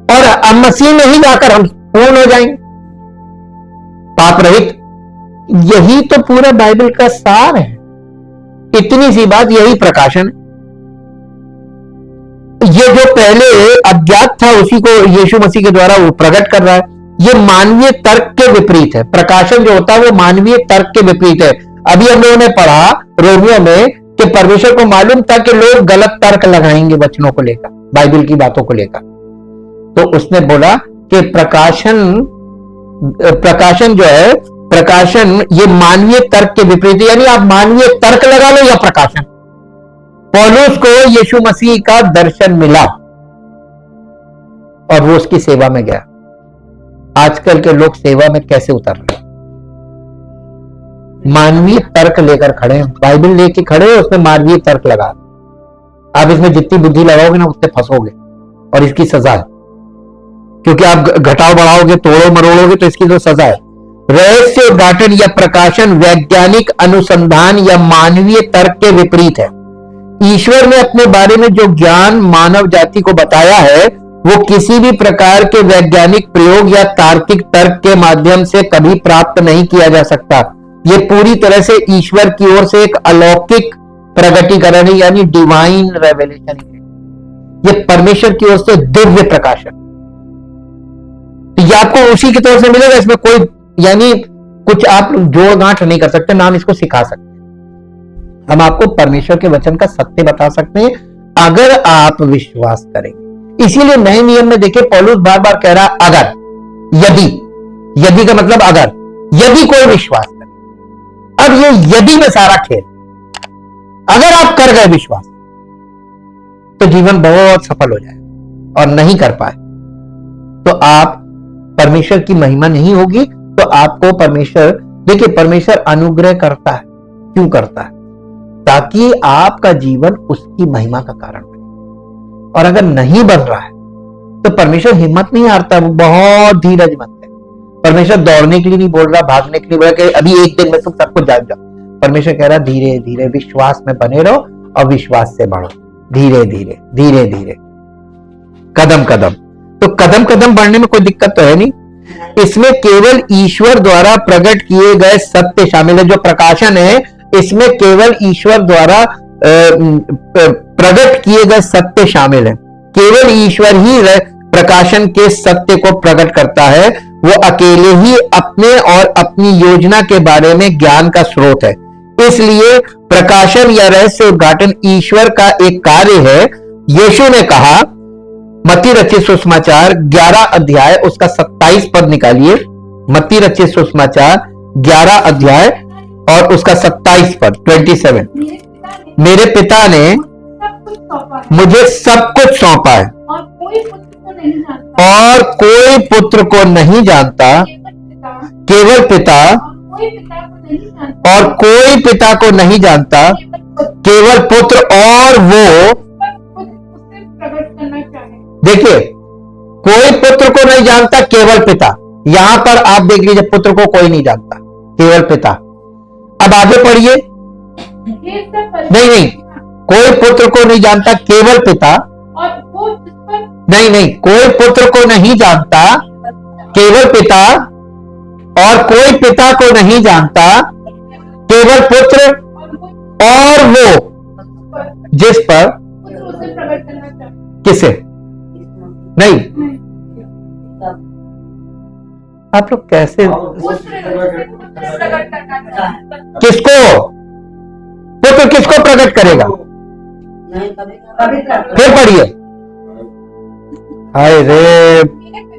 और अब मसीह में ही जाकर हम पूर्ण हो जाएंगे, पाप रहित। यही तो पूरा बाइबल का सार है। इतनी सी बात, यही प्रकाशन है। ये जो पहले अज्ञात था उसी को यीशु मसीह के द्वारा वो प्रकट कर रहा है। ये मानवीय तर्क के विपरीत है। प्रकाशन जो होता है वो मानवीय तर्क के विपरीत है। अभी हम लोगों ने पढ़ा रोमियो में कि परमेश्वर को मालूम था कि लोग गलत तर्क लगाएंगे वचनों को लेकर, बाइबल की बातों को लेकर। तो उसने बोला कि प्रकाशन जो है, प्रकाशन ये मानवीय तर्क के विपरीत, यानी आप मानवीय तर्क लगा लो या प्रकाशन। पौलुस को यीशु मसीह का दर्शन मिला और वो उसकी सेवा में गया। आजकल के लोग सेवा में कैसे उतर रहे हैं? मानवीय तर्क लेकर खड़े हैं, बाइबल लेके खड़े हैं, उसमें मानवीय तर्क लगा। आप इसमें जितनी बुद्धि लगाओगे ना उतने फंसोगे, और इसकी सजा है। क्योंकि आप घटाओ बढ़ाओगे, तोड़ो मरोड़ोगे, तो इसकी तो सजा है। रहस्य उद्घाटन या प्रकाशन वैज्ञानिक अनुसंधान या मानवीय तर्क के विपरीत है। ईश्वर ने अपने बारे में जो ज्ञान मानव जाति को बताया है वो किसी भी प्रकार के वैज्ञानिक प्रयोग या तार्किक तर्क के माध्यम से कभी प्राप्त नहीं किया जा सकता। ये पूरी तरह से ईश्वर की ओर से एक अलौकिक प्रगटीकरण है, यानी डिवाइन रेवलेशन है। ये परमेश्वर की ओर से दिव्य प्रकाशन। तो ये आपको उसी की तरफ से मिलेगा। इसमें कोई यानी कुछ आप जोड़ गांठ नहीं कर सकते, नाम इसको सिखा सकते। हम आपको परमेश्वर के वचन का सत्य बता सकते हैं अगर आप विश्वास करेंगे। इसीलिए नए नियम में देखिए पौलुस बार बार कह रहा अगर, यदि का मतलब अगर, यदि कोई विश्वास करे। अब ये यदि में सारा खेल। अगर आप कर गए विश्वास तो जीवन बहुत सफल हो जाए, और नहीं कर पाए तो आप परमेश्वर की महिमा नहीं होगी। तो आपको परमेश्वर, देखिए परमेश्वर अनुग्रह करता है। क्यों करता है? ताकि आपका जीवन उसकी महिमा का कारण बने। और अगर नहीं बन रहा है तो परमेश्वर हिम्मत नहीं हारता, वो बहुत धीरजमंद है। परमेश्वर दौड़ने के लिए नहीं बोल रहा, भागने के लिए बोल रहा कि अभी एक दिन में तुम सब कुछ जान जाओ। परमेश्वर कह रहा धीरे धीरे विश्वास में बने रहो और विश्वास से बढ़ो, धीरे धीरे धीरे धीरे, कदम कदम। तो कदम कदम बढ़ने में कोई दिक्कत तो है नहीं। इसमें केवल ईश्वर द्वारा प्रकट किए गए सत्य शामिल है। जो प्रकाशन है इसमें केवल ईश्वर द्वारा प्रकट किए गए सत्य शामिल है। केवल ईश्वर ही प्रकाशन के सत्य को प्रकट करता है। वो अकेले ही अपने और अपनी योजना के बारे में ज्ञान का स्रोत है। इसलिए प्रकाशन या रहस्य उद्घाटन ईश्वर का एक कार्य है। यीशु ने कहा, मत्ती रचित सुसमाचार 11 अध्याय उसका 27 पद निकालिए। मत्ती रचित सुसमाचार 11 अध्याय और उसका 27 पद 27। मेरे पिता ने मुझे सब कुछ सौंपा है और कोई पुत्र को नहीं जानता, केवल पिता, और कोई पिता को नहीं जानता केवल पुत्र और वो प्रकट करना चाहे। देखिए, कोई पुत्र को नहीं जानता, केवल पिता। यहां पर आप देख लीजिए, पुत्र को कोई नहीं जानता, केवल पिता। अब आगे पढ़िए। नहीं, कोई पुत्र को नहीं जानता, केवल पिता। और वो जिस पर नहीं, कोई पुत्र को नहीं जानता, केवल पिता। और कोई पिता को नहीं जानता, केवल पुत्र। और वो जिस पर उसे प्रकट करना चाहे। किसे? नहीं, आप लोग कैसे? प्रकट करना चाहे। किसको? पुत्र किसको प्रकट करेगा? फिर पढ़िए। हाय रे,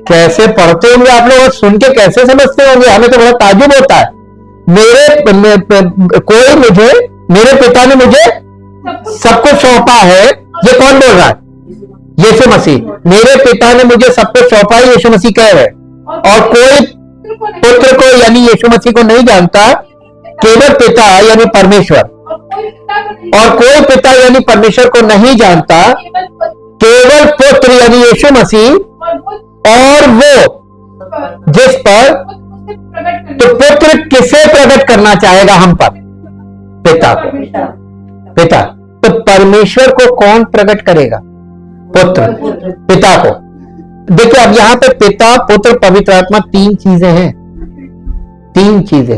कैसे पढ़ते होंगे आप लोग, सुन के कैसे समझते होंगे? हमें तो बड़ा ताज्जुब होता है। मेरे पिता ने मुझे सब कुछ सौंपा है। ये कौन बोल रहा है? यीशु मसीह। मेरे पिता ने मुझे सब कुछ सौंपा है, यीशु मसीह कह रहे हैं। और कोई पुत्र को यानी यीशु मसीह को नहीं जानता, केवल पिता यानी परमेश्वर। और कोई पिता यानी परमेश्वर को नहीं जानता, केवल पुत्र यानी यीशु मसीह। और वो जिस पर, तो पुत्र किसे प्रकट करना चाहेगा हम पर? पिता को। पिता। तो परमेश्वर को कौन प्रकट करेगा? पुत्र, पिता को। देखिए, अब यहां पे पिता, पुत्र, पवित्र आत्मा, तीन चीजें हैं। तीन चीजें,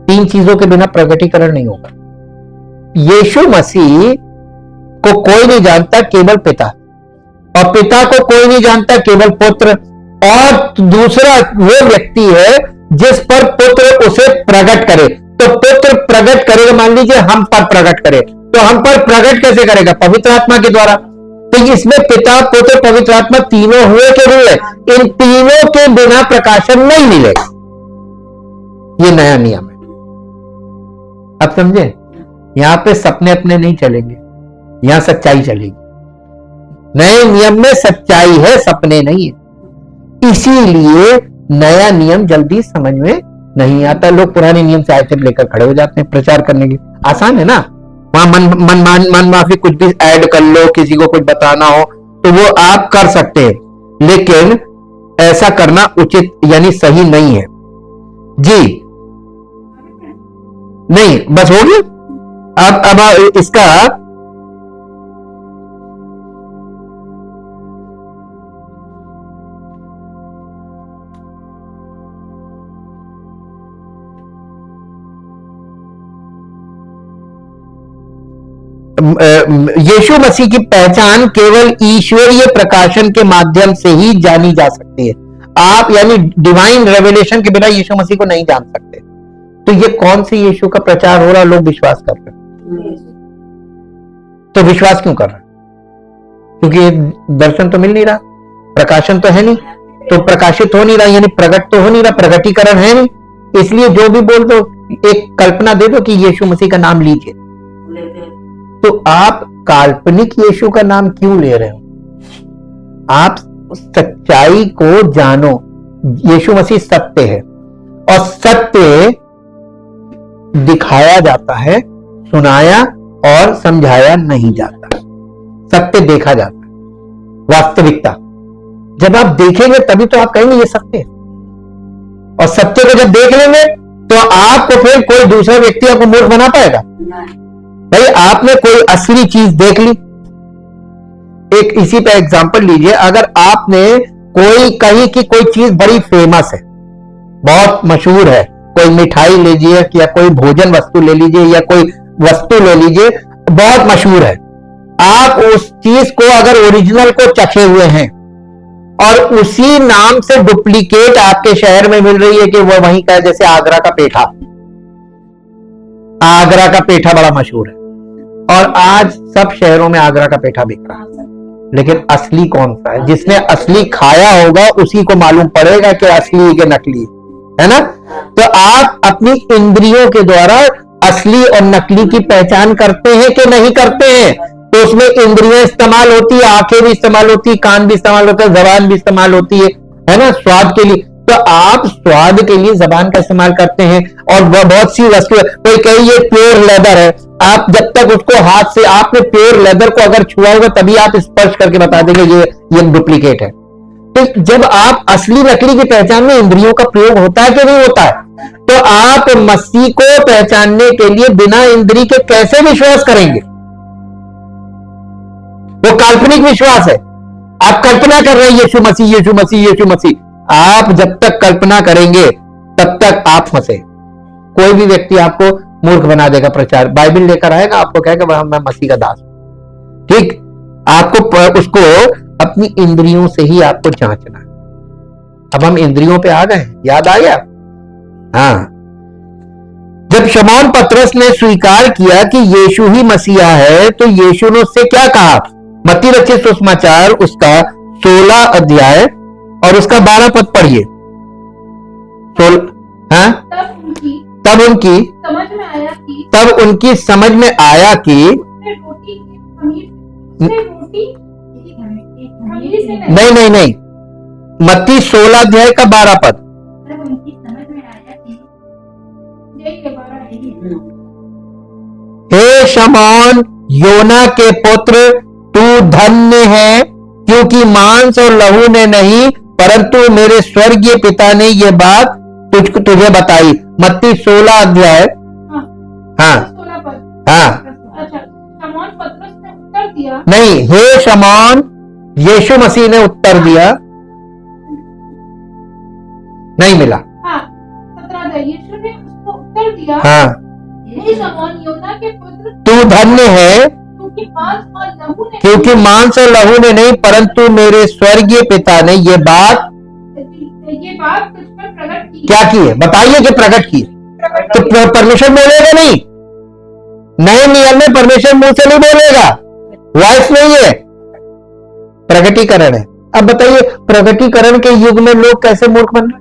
तीन चीजों के बिना प्रकटीकरण नहीं होगा। यीशु मसीह को कोई नहीं जानता, केवल पिता। और पिता को कोई नहीं जानता, केवल पुत्र। और दूसरा वो व्यक्ति है जिस पर पुत्र उसे प्रकट करे। तो पुत्र प्रकट करेगा, मान लीजिए हम पर प्रकट करे, तो हम पर प्रकट कैसे करेगा? पवित्र आत्मा के द्वारा। तो इसमें पिता, पुत्र, पवित्र आत्मा तीनों हुए के रूल है। इन तीनों के बिना प्रकाशन नहीं मिलेगा। ये नया नियम है। अब समझे? यहां पे सपने अपने नहीं चलेंगे, यहां सच्चाई चलेगी। नए नियम में सच्चाई है, सपने नहीं है। इसीलिए नया नियम जल्दी समझ में नहीं आता। लोग पुराने नियम से आयतें लेकर खड़े हो जाते हैं प्रचार करने के। आसान है ना, वहां मन माफी कुछ भी ऐड कर लो, किसी को कुछ बताना हो तो वो आप कर सकते हैं, लेकिन ऐसा करना उचित यानी सही नहीं है जी। नहीं, बस हो गया। अब इसका यीशु मसीह की पहचान केवल ईश्वरीय प्रकाशन के माध्यम से ही जानी जा सकती है। आप यानी डिवाइन रेवलेशन के बिना यीशु मसीह को नहीं जान सकते। तो ये कौन सी यीशु का प्रचार हो रहा, लोग विश्वास कर रहे हैं। तो विश्वास क्यों कर रहे हैं? क्योंकि दर्शन तो मिल नहीं रहा, प्रकाशन तो है नहीं, तो प्रकाशित हो नहीं रहा, यानी प्रकट तो हो नहीं रहा, प्रकटीकरण है नहीं। इसलिए जो भी बोल दो, एक कल्पना दे दो कि यीशु मसीह का नाम लीजिए, तो आप काल्पनिक यीशु का नाम क्यों ले रहे हो? आप सच्चाई को जानो। यीशु मसीह सत्य है और सत्य दिखाया जाता है, सुनाया और समझाया नहीं जाता। सत्य देखा जाता है, वास्तविकता। जब आप देखेंगे तभी तो आप कहेंगे ये सत्य है। और सत्य को जब देख लेंगे तो आपको फिर कोई दूसरा व्यक्ति आपको मूर्ख बना पाएगा? भाई, आपने कोई असली चीज देख ली। एक इसी पे एग्जांपल लीजिए। अगर आपने कोई कहीं की कोई चीज बड़ी फेमस है, बहुत मशहूर है, कोई मिठाई लीजिए या कोई भोजन वस्तु ले लीजिए या कोई वस्तु ले लीजिए, बहुत मशहूर है। आप उस चीज को अगर ओरिजिनल को चखे हुए हैं और उसी नाम से डुप्लीकेट आपके शहर में मिल रही है कि वो वहीं का है, जैसे आगरा का पेठा। आगरा का पेठा बड़ा मशहूर है और आज सब शहरों में आगरा का पेठा बिक रहा है, लेकिन असली कौन सा है? जिसने असली खाया होगा उसी को मालूम पड़ेगा कि असली के नकली है ना। तो आप अपनी इंद्रियों के द्वारा असली और नकली की पहचान करते हैं कि नहीं करते हैं? तो उसमें इंद्रियां इस्तेमाल होती है, आंखें भी इस्तेमाल होती है, कान भी इस्तेमाल होता है, जबान भी इस्तेमाल होती है ना, स्वाद के लिए। तो आप स्वाद के लिए जबान का इस्तेमाल करते हैं और बहुत सी वस्तु, कोई कहे ये प्योर लेदर है, आप जब तक उसको हाथ से, आपने प्योर लेदर को अगर छुआ होगा तभी आप स्पर्श करके बता देंगे ये डुप्लीकेट है। तो जब आप असली लकड़ी की पहचान में इंद्रियों का प्रयोग होता है कि नहीं होता है, तो आप मसीह को पहचानने के लिए बिना इंद्री के कैसे विश्वास करेंगे? वो काल्पनिक विश्वास है। आप कल्पना कर रहे हैं यीशु मसीह यीशु मसीह यीशु मसीह। आप जब तक कल्पना करेंगे तब तक आप फंसे। कोई भी व्यक्ति आपको मूर्ख बना देगा। प्रचार बाइबल लेकर आएगा, आपको कहेगा मैं मसीह का दास हूं। ठीक, आपको उसको अपनी इंद्रियों से ही आपको जांचना है। अब हम इंद्रियों पे आ गए, याद आ गया? हाँ, जब शमौन पतरस ने स्वीकार किया कि यीशु ही मसीहा है, तो यीशु ने उससे क्या कहा? मत्ती रचित सुसमाचार उसका 16 अध्याय और उसका 12 पद पढ़िए। हाँ, तब उनकी समझ में आया कि नहीं, मत्ती 16 अध्याय का 12 पद। हे शमौन योना के पुत्र, तू धन्य है, क्योंकि मांस और लहू ने नहीं परंतु मेरे स्वर्गीय पिता ने यह बात तुझे बताई। मत्ती 16 अध्याय। हाँ, शमौन पतरस ने उत्तर दिया, नहीं, हे शमौन, यीशु मसीह ने उत्तर दिया, नहीं मिला। यीशु ने उसको उत्तर दिया, हाँ, हे शमौन योना के पुत्र, तू धन्य है, क्योंकि मांस और लहू ने नहीं परंतु मेरे स्वर्गीय पिता ने ये बात तुझ पर प्रकट की। क्या की है? बताइए कि प्रकट की। तो परमेश्वर बोलेगा नहीं, नए नियम में परमेश्वर मुंह से नहीं बोलेगा, वॉइस नहीं है, प्रकटीकरण है। अब बताइए, प्रकटीकरण के युग में लोग कैसे मूर्ख बन रहे?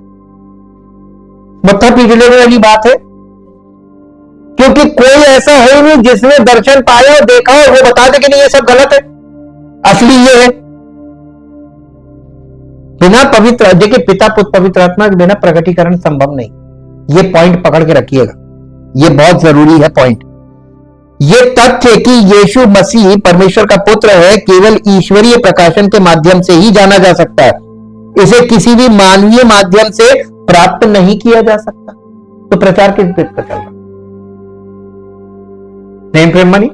मत्था पीटने वाली बात है, क्योंकि कोई ऐसा है ही नहीं जिसने दर्शन पाया और देखा और वो बता दे कि नहीं ये सब गलत है, असली ये है। बिना पवित्र, देखिए पिता पुत्र पवित्र आत्मा के बिना प्रकटीकरण संभव नहीं। ये पॉइंट पकड़ के रखिएगा, ये बहुत जरूरी है पॉइंट। ये तथ्य कि यीशु मसीह परमेश्वर का पुत्र है केवल ईश्वरीय प्रकाशन के माध्यम से ही जाना जा सकता है। इसे किसी भी मानवीय माध्यम से प्राप्त नहीं किया जा सकता। तो प्रचार किस बात का चल रहा? नहीं प्रेम मनी,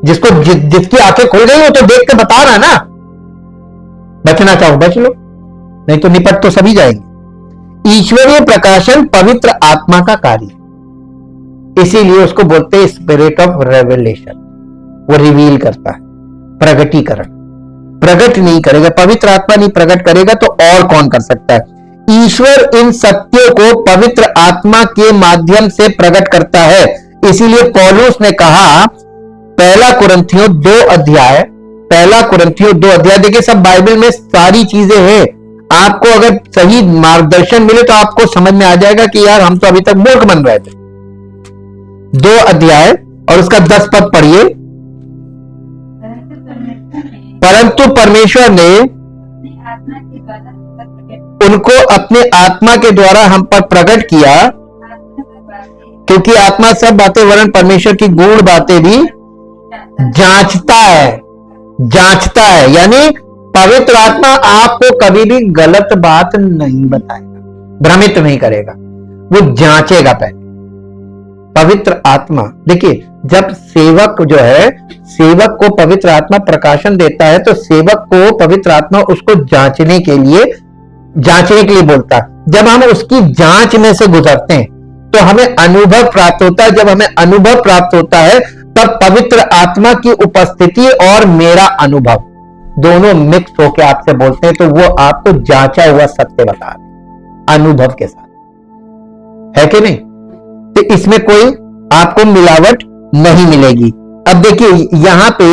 जिसकी आंखें खुल गई वो तो देख के बता रहा है ना। बचना चाहो बच लो, नहीं तो निपट तो सभी जाएंगे। ईश्वरीय प्रकाशन पवित्र आत्मा का कार्य, इसीलिए उसको बोलते हैं स्पिरिट ऑफ रेवलेशन। वो रिवील करता है, प्रगटीकरण। प्रकट नहीं करेगा, पवित्र आत्मा नहीं प्रकट करेगा तो और कौन कर सकता है? ईश्वर इन सत्यों को पवित्र आत्मा के माध्यम से प्रकट करता है। इसीलिए पौलुस ने कहा, पहला कुरिन्थियों 2 अध्याय, देखिए सब बाइबल में सारी चीजें हैं। आपको अगर सही मार्गदर्शन मिले तो आपको समझ में आ जाएगा कि यार हम तो अभी तक मूर्ख बन रहे थे। 2 अध्याय और उसका 10 पद पढ़िए। परंतु परमेश्वर ने उनको अपने आत्मा के द्वारा हम पर प्रकट किया, क्योंकि आत्मा सब बातें वरन परमेश्वर की गूढ़ बातें भी जांचता है। यानी पवित्र आत्मा आपको कभी भी गलत बात नहीं बताएगा, भ्रमित नहीं करेगा, वो जांचेगा पहले। पवित्र आत्मा, देखिए जब सेवक जो है, सेवक को पवित्र आत्मा प्रकाशन देता है तो सेवक को पवित्र आत्मा उसको जांचने के लिए बोलता है। जब हम उसकी जांच में से गुजरते हैं तो हमें अनुभव प्राप्त होता है। जब हमें अनुभव प्राप्त होता है तब पवित्र आत्मा की उपस्थिति और मेरा अनुभव दोनों मिक्स होकर आपसे बोलते हैं, तो वो आपको जांचा हुआ सत्य बता रहे अनुभव के साथ, है कि नहीं? तो इसमें कोई आपको मिलावट नहीं मिलेगी। अब देखिए यहां पे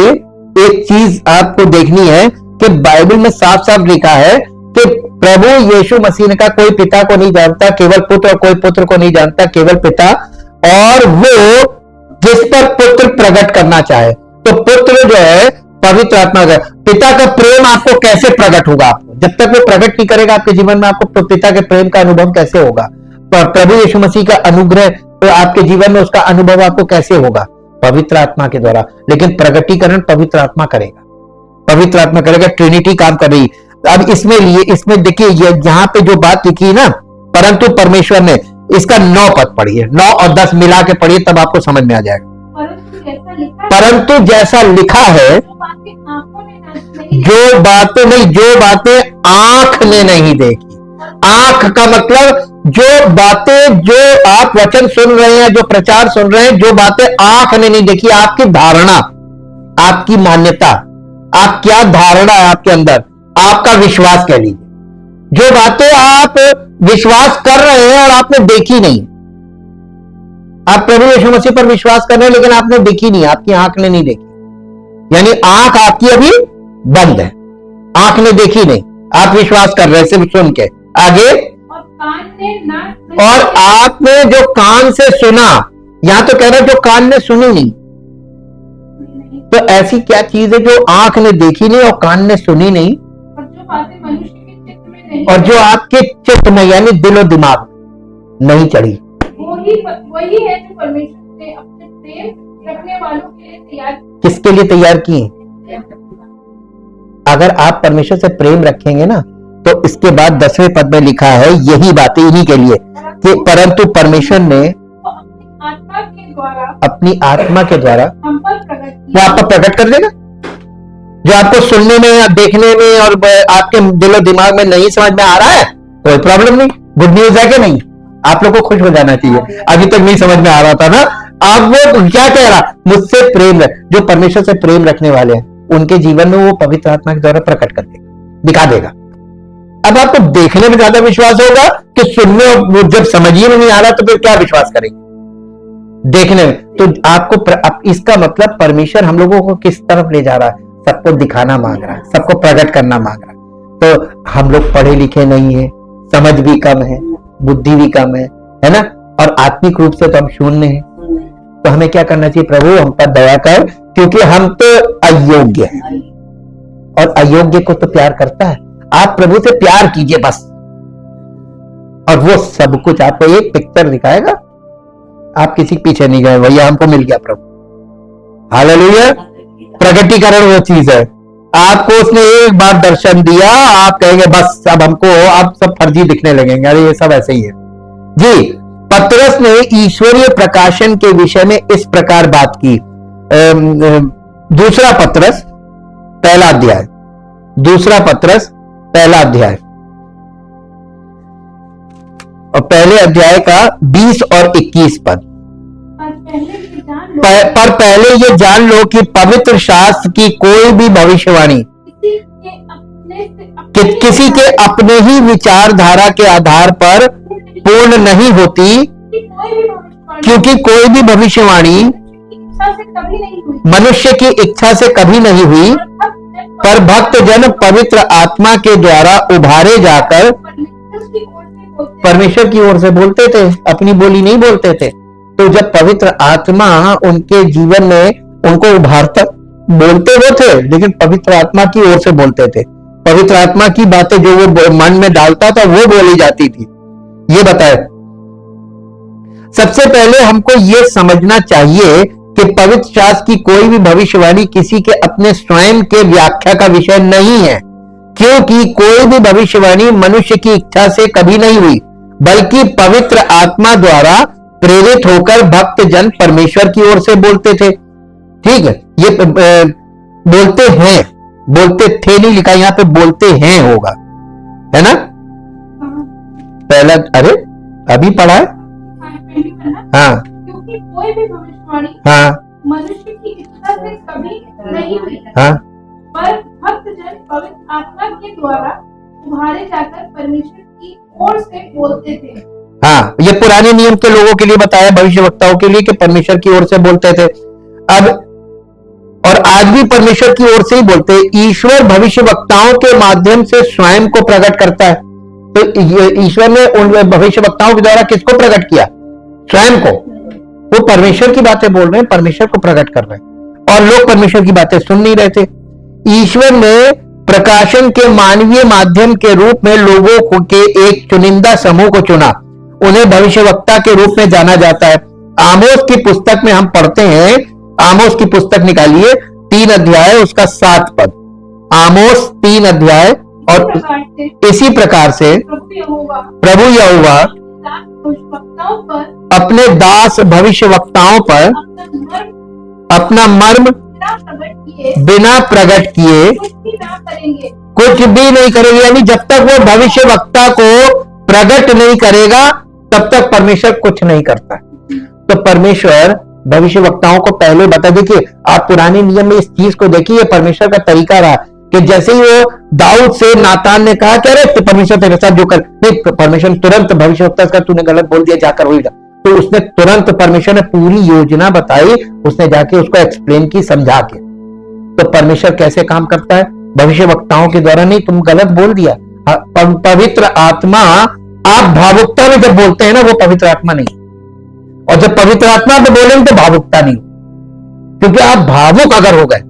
एक चीज आपको देखनी है कि बाइबल में साफ साफ लिखा है कि प्रभु यीशु मसीह का कोई पिता को नहीं जानता केवल पुत्र, और कोई पुत्र को नहीं जानता केवल पिता, और वो जिस पर पुत्र प्रकट करना चाहे। तो पुत्र जो है पवित्र आत्मा का, पिता का प्रेम आपको कैसे प्रकट होगा? आपको जब तक वो प्रकट नहीं करेगा आपके जीवन में, आपको पिता के प्रेम का अनुभव कैसे होगा? प्रभु यीशु मसीह का अनुग्रह तो आपके जीवन में, उसका अनुभव आपको कैसे होगा? पवित्र आत्मा के द्वारा। लेकिन प्रकटीकरण पवित्र आत्मा करेगा, पवित्र आत्मा करेगा, ट्रिनिटी काम कर रही। अब इसमें देखिए यहाँ पे जो बात लिखी है ना, परंतु परमेश्वर ने, इसका 9 पद पढ़िए, 9 और 10 मिला के पढ़िए, तब आपको समझ में आ जाएगा। परंतु जैसा लिखा है, जो बातें आंख ने नहीं देखी। आंख का मतलब जो बातें, जो आप वचन सुन रहे हैं, जो प्रचार सुन रहे हैं, जो बातें आंख ने नहीं देखी, आपकी धारणा, आपकी मान्यता, आप क्या धारणा है आपके अंदर, आपका विश्वास कह लीजिए, जो बातें आप विश्वास कर रहे हैं और आपने देखी नहीं। आप प्रभु यीशु मसीह पर विश्वास कर रहे हैं लेकिन आपने देखी नहीं, आपकी आंख ने नहीं देखी, यानी आंख आपकी अभी बंद है, आंख ने देखी नहीं, आप विश्वास कर रहे हैं सिर्फ सुन के। आगे, और आपने जो कान से सुना, यहां तो कह रहा है जो कान ने सुनी नहीं। तो ऐसी क्या चीज है जो आंख ने देखी नहीं और कान ने सुनी नहीं, और जो आपके चित्त में यानी दिलो दिमाग नहीं चढ़ी? वही है जो परमेश्वर ने अपने प्रेम रखने वालों के लिए तैयार। किसके लिए तैयार की? अगर आप परमेश्वर से प्रेम रखेंगे ना, तो इसके बाद 10वें पद में लिखा है यही बातें इन्हीं के लिए कि परंतु परमेश्वर ने अपनी आत्मा के द्वारा वो आप पर प्रकट कर देगा। जो आपको सुनने में या देखने में और आपके दिलो दिमाग में नहीं समझ में आ रहा है, कोई प्रॉब्लम नहीं, गुड न्यूज है कि नहीं? आप लोग को खुश हो जाना चाहिए। अभी तक नहीं समझ में आ रहा था ना, अब वो क्या कह रहा, मुझसे प्रेम रख, जो परमेश्वर से प्रेम रखने वाले हैं उनके जीवन में वो पवित्र आत्मा के द्वारा प्रकट कर देगा, दिखा देगा। अब आपको देखने में ज्यादा विश्वास होगा कि सुनने, और जब समझिए में नहीं आ रहा तो फिर क्या विश्वास करेंगे? देखने में। तो आपको इसका मतलब परमेश्वर हम लोगों को किस तरफ ले जा रहा है? सबको दिखाना मांग रहा है, सबको प्रकट करना मांग रहा है। तो हम लोग पढ़े लिखे नहीं है, समझ भी कम है, बुद्धि भी कम है ना, और आत्मिक रूप से तो हम शून्य हैं। तो हमें क्या करना चाहिए? प्रभु हम पर दया कर, क्योंकि हम तो अयोग्य हैं, और अयोग्य को तो प्यार करता है। आप प्रभु से प्यार कीजिए बस, और वो सब कुछ आपको एक पिक्चर दिखाएगा। आप किसी के पीछे नहीं गए, भैया हमको मिल गया प्रभु। हालेलुया। प्रकटीकरण वो चीज है, आपको उसने एक बार दर्शन दिया, आप कहेंगे बस अब हमको, आप सब फर्जी दिखने लगेंगे, अरे ये सब ऐसे ही है जी। पतरस ने ईश्वरीय प्रकाशन के विषय में इस प्रकार बात की। दूसरा पतरस पहला अध्याय, दूसरा पतरस पहला अध्याय और पहले अध्याय का 20 और 21 पद। पर पहले ये जान लो कि पवित्र शास्त्र की कोई भी भविष्यवाणी किसी के अपने ही विचारधारा के आधार पर पूर्ण नहीं होती, क्योंकि कोई भी भविष्यवाणी मनुष्य की इच्छा से कभी नहीं हुई, पर भक्त जन पवित्र आत्मा के द्वारा उभारे जाकर परमेश्वर की ओर से बोलते थे, अपनी बोली नहीं बोलते थे। तो जब पवित्र आत्मा उनके जीवन में उनको उभारता, बोलते वो थे लेकिन पवित्र आत्मा की ओर से बोलते थे। पवित्र आत्मा की बातें जो वो मन में डालता था वो बोली जाती थी। ये बताए, सबसे पहले हमको ये समझना चाहिए कि पवित्र शास्त्र की कोई भी भविष्यवाणी किसी के अपने स्वयं के व्याख्या का विषय नहीं है, क्योंकि कोई भी भविष्यवाणी मनुष्य की इच्छा से कभी नहीं हुई, बल्कि पवित्र आत्मा द्वारा प्रेरित होकर भक्त जन परमेश्वर की ओर से बोलते थे। ठीक है, ये बोलते हैं, बोलते थे नहीं लिखा, यहां पे बोलते हैं होगा, है ना? पहला, अरे अभी पढ़ा है। हाँ, क्योंकि कोई भी भविष्यवाणी मनुष्य की इच्छा से कभी नहीं हुई, पर भक्त जन पवित्र आत्मा के द्वारा उभारे जाकर परमेश्वर की ओर से बोलते थे। हाँ, ये पुराने नियम के लोगों के लिए बताया, भविष्यवक्ताओं के लिए, कि परमेश्वर की ओर से बोलते थे। अब और आज भी परमेश्वर की ओर से ही बोलते हैं। ईश्वर भविष्यवक्ताओं के माध्यम से स्वयं को प्रकट करता है। तो ईश्वर ने उन भविष्यवक्ताओं के द्वारा किसको प्रकट किया? स्वयं को। वो परमेश्वर की बातें बोल रहे हैं, परमेश्वर को प्रकट कर रहे हैं, और लोग परमेश्वर की बातें सुन नहीं रहे थे। ईश्वर ने प्रकाशन के मानवीय माध्यम के रूप में लोगों को के एक चुनिंदा समूह को चुना। उन्हें भविष्यवक्ता के रूप में जाना जाता है। आमोस की पुस्तक में हम पढ़ते हैं, आमोस की पुस्तक निकालिए 3 अध्याय उसका 7 पद। आमोस 3 अध्याय। और इसी प्रकार से प्रभु यहोवा अपने दास भविष्यवक्ताओं पर अपना मर्म बिना प्रकट किए कुछ भी नहीं करेंगे। यानी जब तक वो भविष्यवक्ता को प्रकट नहीं करेगा तब तक परमेश्वर कुछ नहीं करता। तो परमेश्वर भविष्यवक्ताओं को पहले बता, देखिए आप पुराने नियम में इस चीज को देखिए, परमेश्वर का तरीका रहा कि जैसे ही वो दाऊद से नातान ने कहा कि अरे परमेश्वर तेरे साथ जो कर, नहीं, परमेश्वर तुरंत भविष्यवक्ता का तूने गलत बोल दिया, जाकर होगा। तो उसने तुरंत, परमेश्वर ने पूरी योजना बताई, उसने जाके उसको एक्सप्लेन की, समझा के। तो परमेश्वर कैसे काम करता है? भविष्यवक्ताओं के द्वारा नहीं, तुम गलत बोल दिया। पवित्र आत्मा, आप भावुकता में जब बोलते हैं ना, वो पवित्र आत्मा नहीं, और जब पवित्र आत्मा पे बोलेंगे तो भावुकता नहीं, क्योंकि आप भावुक अगर हो गए,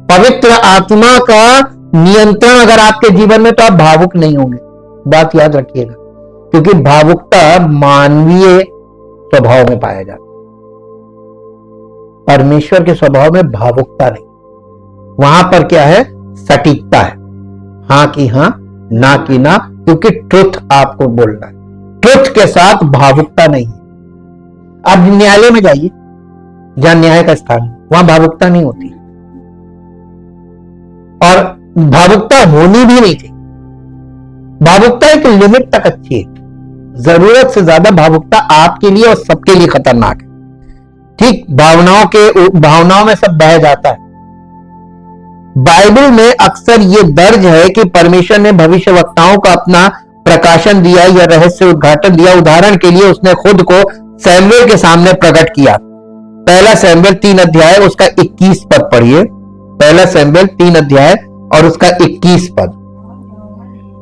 पवित्र आत्मा का नियंत्रण अगर आपके जीवन में, तो आप भावुक नहीं होंगे। बात याद रखिएगा, क्योंकि भावुकता मानवीय स्वभाव में पाया जाता है, परमेश्वर के स्वभाव में भावुकता नहीं। वहां पर क्या है? सटीकता है, हां की हां, ना की ना, क्योंकि ट्रुथ आपको बोलना है, ट्रुथ के साथ भावुकता नहीं है। आप न्यायालय में जाइए, जहां न्याय का स्थान है, वहां भावुकता नहीं होती, और भावुकता होनी भी नहीं चाहिए। भावुकता एक लिमिट तक अच्छी है, जरूरत से ज्यादा भावुकता आपके लिए और सबके लिए खतरनाक है। ठीक, भावनाओं में सब बह जाता है। बाइबल में अक्सर ये दर्ज है कि परमेश्वर ने भविष्यवक्ताओं का अपना प्रकाशन दिया या रहस्य उद्घाटन दिया। उदाहरण के लिए उसने खुद को सैमुएल के सामने प्रकट किया। पहला सैमुएल 3 अध्याय उसका 21 पद पढ़िए। पहला सैमुएल 3 अध्याय और उसका 21 पद।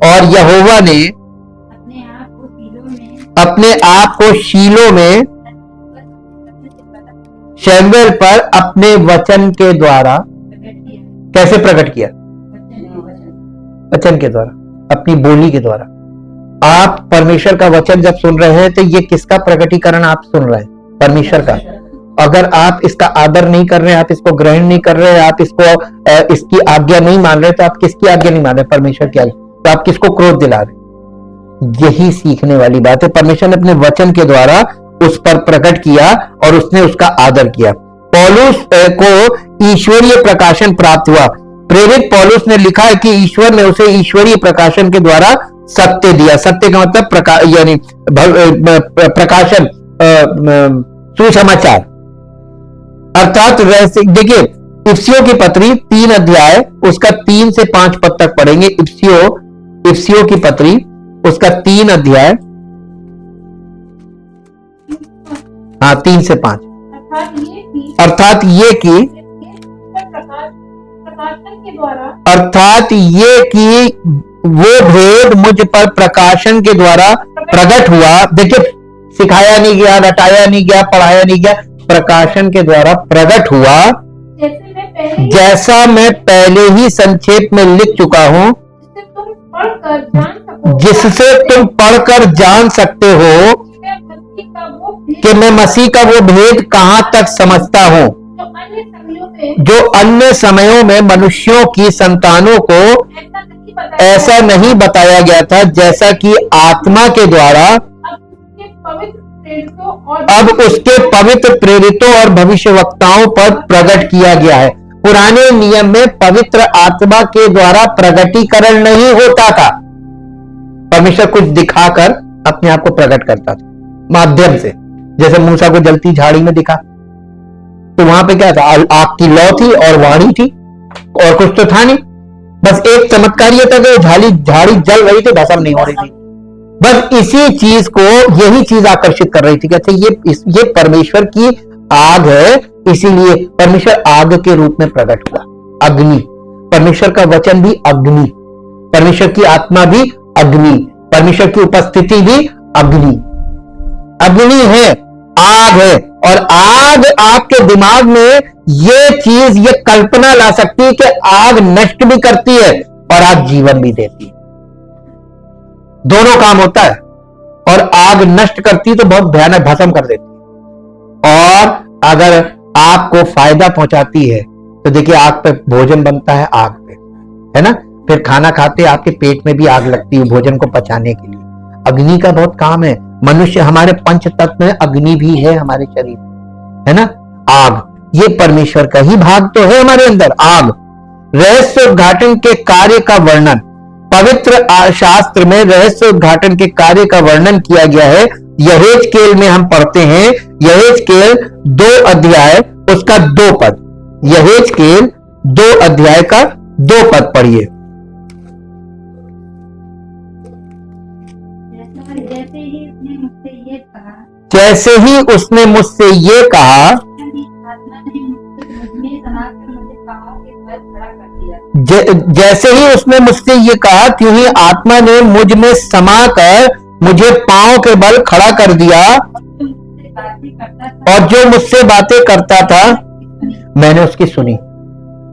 और यहोवा ने अपने आप को शीलो में शमूएल पर अपने वचन के द्वारा कैसे प्रकट किया? वचन के द्वारा, अपनी बोली के द्वारा। आप परमेश्वर का वचन जब सुन रहे हैं तो ये किसका प्रकटीकरण आप सुन रहे हैं? परमेश्वर का। अगर आप इसका आदर नहीं कर रहे हैं, आप इसको ग्रहण नहीं कर रहे हैं, आप इसको इसकी आज्ञा नहीं मान रहे, तो आप किसकी आज्ञा नहीं मान रहे? परमेश्वर की आज्ञा। तो आप किसको क्रोध दिला रहे? यही सीखने वाली बात है। परमेश्वर ने अपने वचन के द्वारा उस पर प्रकट किया और उसने उसका आदर किया। पौलुस को ईश्वरीय प्रकाशन प्राप्त हुआ। प्रेरित पौलुस ने लिखा है कि ईश्वर ने उसे ईश्वरीय प्रकाशन के द्वारा सत्य दिया। सत्य का मतलब यानी प्रकाशन, सुसमाचार, अर्थात देखिए इफ्सियों की पत्री 3 अध्याय उसका 3 से 5 पद तक पढ़ेंगे। इफ्सियों की पत्री उसका 3 अध्याय, हाँ 3 से 5। अर्थात ये कि वो भेद मुझ पर प्रकाशन के द्वारा प्रकट हुआ। देखिए, सिखाया नहीं गया, रटाया नहीं गया, पढ़ाया नहीं गया, प्रकाशन के द्वारा प्रकट हुआ, जैसा मैं पहले ही संक्षेप में लिख चुका हूं, जिससे तुम पढ़कर जान सकते हो कि मैं मसीह का वो भेद कहां तक समझता हूं, जो अन्य समयों में मनुष्यों की संतानों को ऐसा नहीं बताया गया था, जैसा कि आत्मा के द्वारा अब उसके पवित्र प्रेरितों और भविष्यवक्ताओं पर प्रकट किया गया है। पुराने नियम में पवित्र आत्मा के द्वारा प्रकटीकरण नहीं होता था। परमेश्वर कुछ दिखाकर अपने आप को प्रकट करता था माध्यम से। जैसे मूसा को जलती झाड़ी में दिखा, तो वहां पे क्या था? आग की लौ थी और वाणी थी, और कुछ तो था नहीं। बस एक चमत्कार ये था कि झाड़ी जल रही थी, भस्म नहीं हो रही थी। बस इसी चीज को, यही चीज आकर्षित कर रही थी। कहते ये परमेश्वर की आग है, इसीलिए परमेश्वर आग के रूप में प्रकट हुआ। अग्नि, परमेश्वर का वचन भी अग्नि, परमेश्वर की आत्मा भी अग्नि, परमेश्वर की उपस्थिति भी अग्नि। अग्नि है, आग है, और आग आपके दिमाग में ये चीज, ये कल्पना ला सकती है कि आग नष्ट भी करती है और आग जीवन भी देती है। दोनों काम होता है। और आग नष्ट करती तो बहुत भयानक भस्म कर देती है, और अगर आपको फायदा पहुंचाती है तो देखिए आग पे भोजन बनता है, आग पे, है ना। फिर खाना खाते आपके पेट में भी आग लगती है भोजन को पचाने के लिए। अग्नि का बहुत काम है। मनुष्य, हमारे पंच तत्व में अग्नि भी है हमारे शरीर में, है ना। आग, ये परमेश्वर का ही भाग तो है हमारे अंदर, आग। रहस्य उद्घाटन के कार्य का वर्णन, पवित्र शास्त्र में रहस्य उद्घाटन के कार्य का वर्णन किया गया है। यहेजकेल में हम पढ़ते हैं, यहेजकेल 2 अध्याय उसका 2 पद, यहेजकेल 2 अध्याय का 2 पद पढ़िए। जैसे ही उसने मुझसे ये कहा, जैसे ही उसने मुझसे ये कहा, त्यों ही आत्मा ने मुझ में समाकर मुझे पांव के बल खड़ा कर दिया, और जो मुझसे बातें करता था मैंने उसकी सुनी।